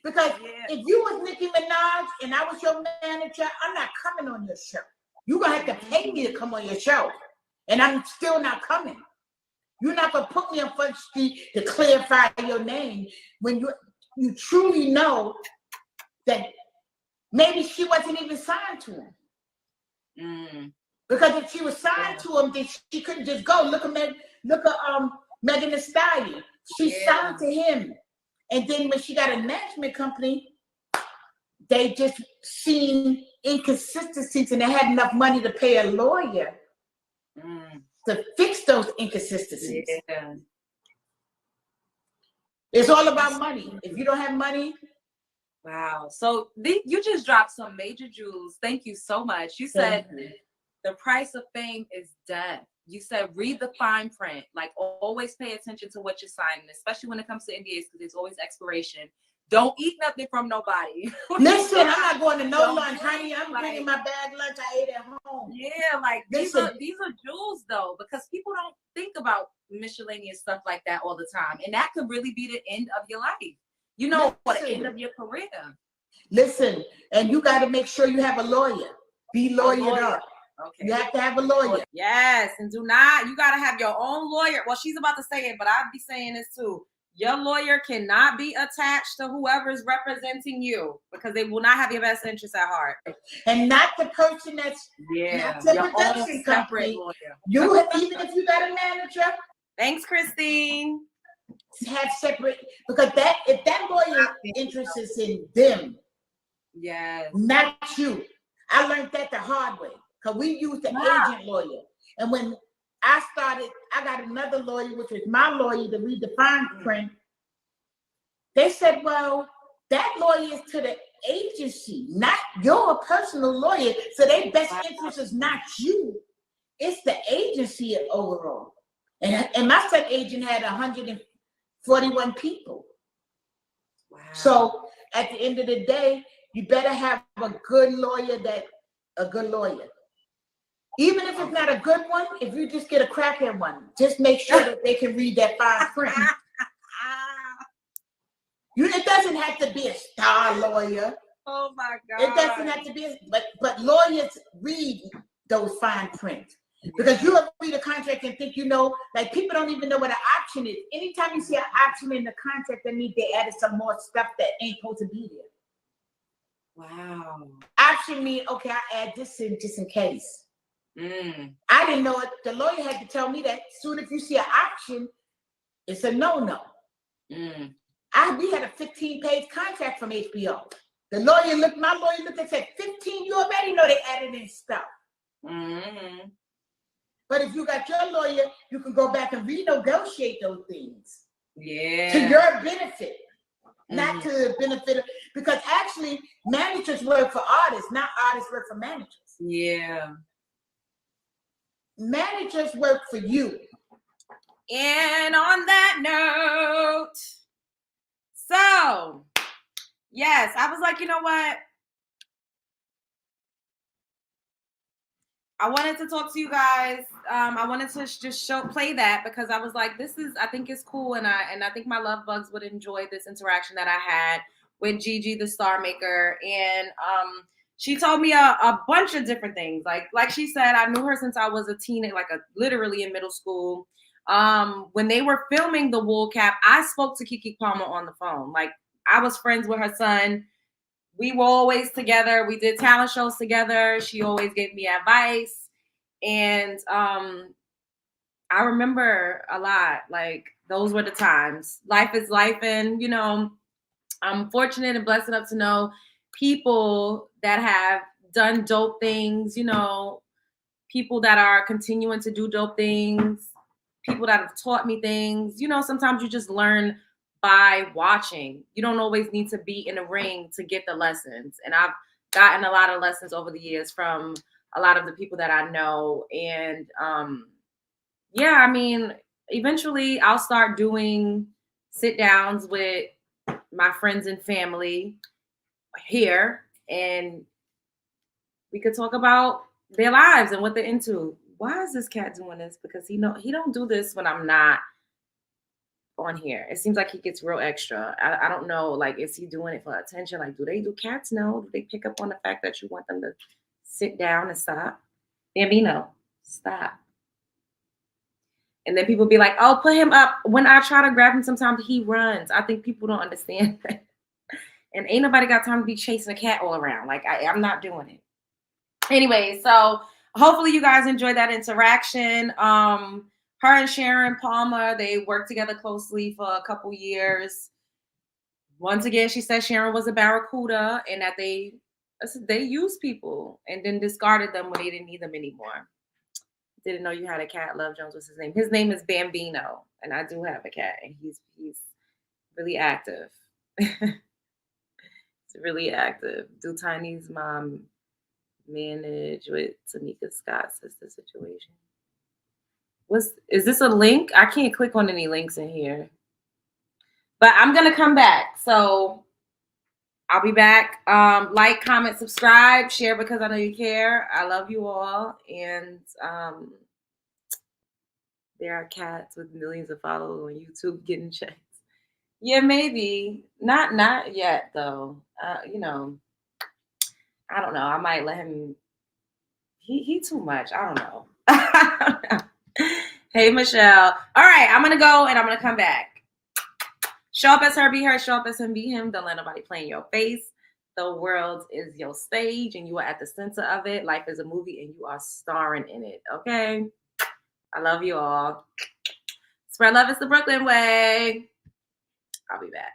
Because if you was Nicki Minaj and I was your manager, I'm not coming on your show. You're going to have to pay me to come on your show. And I'm still not coming. You're not going to put me on Front Street to clarify your name when you truly know that maybe she wasn't even signed to him. Mm. Because if she was signed to him, then she couldn't just go. Look at Megan Thee Stallion. She signed to him. And then when she got a management company, they just seen inconsistencies and they had enough money to pay a lawyer to fix those inconsistencies. Yeah. It's all about money. If you don't have money. Wow. So you just dropped some major jewels. Thank you so much. You said the price of fame is death. You said read the fine print. Like always pay attention to what you're signing, especially when it comes to NDAs because there's always expiration. Don't eat nothing from nobody. Listen, I'm not going to no lunch, honey. I'm bringing my bag lunch I ate at home. Yeah, like these are jewels though, because people don't think about miscellaneous stuff like that all the time, and that could really be the end of your life. You know, or the end of your career. Listen, and you got to make sure you have a lawyer. Be lawyered up. Okay. You have to have a lawyer. Yes, and you got to have your own lawyer. Well, she's about to say it, but I'd be saying this too. Your lawyer cannot be attached to whoever is representing you because they will not have your best interest at heart. And not the person that's not the production company. You, even if you got a manager. Thanks, Christine. Have separate, because if that lawyer interest is in them, not you. I learned that the hard way because we used the agent lawyer, and when I started, I got another lawyer, which was my lawyer, to read the fine print. They said, well, that lawyer is to the agency, not your personal lawyer. So their best interest is not you. It's the agency overall. And my set agent had 141 people. Wow. So at the end of the day, you better have a good lawyer Even if it's not a good one, if you just get a crackhead one, just make sure that they can read that fine print. It doesn't have to be a star lawyer. Oh my God. It doesn't have to be, but lawyers read those fine prints. Because you read a contract and think like people don't even know what an option is. Anytime you see an option in the contract, that means they added some more stuff that ain't supposed to be there. Wow. Option means, okay, I add this in just in case. I didn't know it. The lawyer had to tell me that soon if you see an option, it's a no-no. We had a 15-page contract from HBO. My lawyer looked and said, 15, you already know they added in stuff. But if you got your lawyer, you can go back and renegotiate those things. Yeah. To your benefit. Not to the benefit of, because actually managers work for artists, not artists work for managers. Yeah. Managers work for you. And on that note, so yes, I was like, you know what? I wanted to talk to you guys. I wanted to just play that because I was like, I think it's cool, and I think my love bugs would enjoy this interaction that I had with Gigi, the star maker, and she told me a bunch of different things. Like she said, I knew her since I was a teenager, literally in middle school. When they were filming the Wool Cap, I spoke to Kiki Palmer on the phone. Like I was friends with her son. We were always together. We did talent shows together. She always gave me advice. And I remember a lot. Like, those were the times. Life is life. And, I'm fortunate and blessed enough to know people that have done dope things, people that are continuing to do dope things, people that have taught me things. Sometimes you just learn by watching. You don't always need to be in a ring to get the lessons. And I've gotten a lot of lessons over the years from a lot of the people that I know. And eventually I'll start doing sit downs with my friends and family here, and we could talk about their lives and what they're into. Why is this cat doing this? Because he don't do this when I'm not on here. It seems like he gets real extra. I don't know, like, is he doing it for attention? Like, do cats know? Do they pick up on the fact that you want them to sit down and stop? Bambino, stop. And then people be like, oh, put him up. When I try to grab him, sometimes he runs. I think people don't understand that. And ain't nobody got time to be chasing a cat all around. Like, I'm not doing it. Anyway, so hopefully you guys enjoyed that interaction. Her and Sharon Palmer, they worked together closely for a couple years. Once again, she said Sharon was a barracuda and that they used people and then discarded them when they didn't need them anymore. Didn't know you had a cat. Love Jones. What's his name? His name is Bambino, and I do have a cat, and he's really active. He's really active. Do Tiny's mom manage with Tamika Scott's sister situation? Is this a link? I can't click on any links in here. But I'm gonna come back. So I'll be back. Like, comment, subscribe, share because I know you care. I love you all. And there are cats with millions of followers on YouTube getting checks. Yeah, maybe. Not yet though. You know, I don't know. I might let him. He too much. I don't know. Hey, Michelle. All right, I'm gonna go and I'm gonna come back. Show up as her, be her. Show up as him, be him. Don't let nobody play in your face. The world is your stage, and you are at the center of it. Life is a movie, and you are starring in it. Okay. I love you all. Spread love is the Brooklyn way. I'll be back.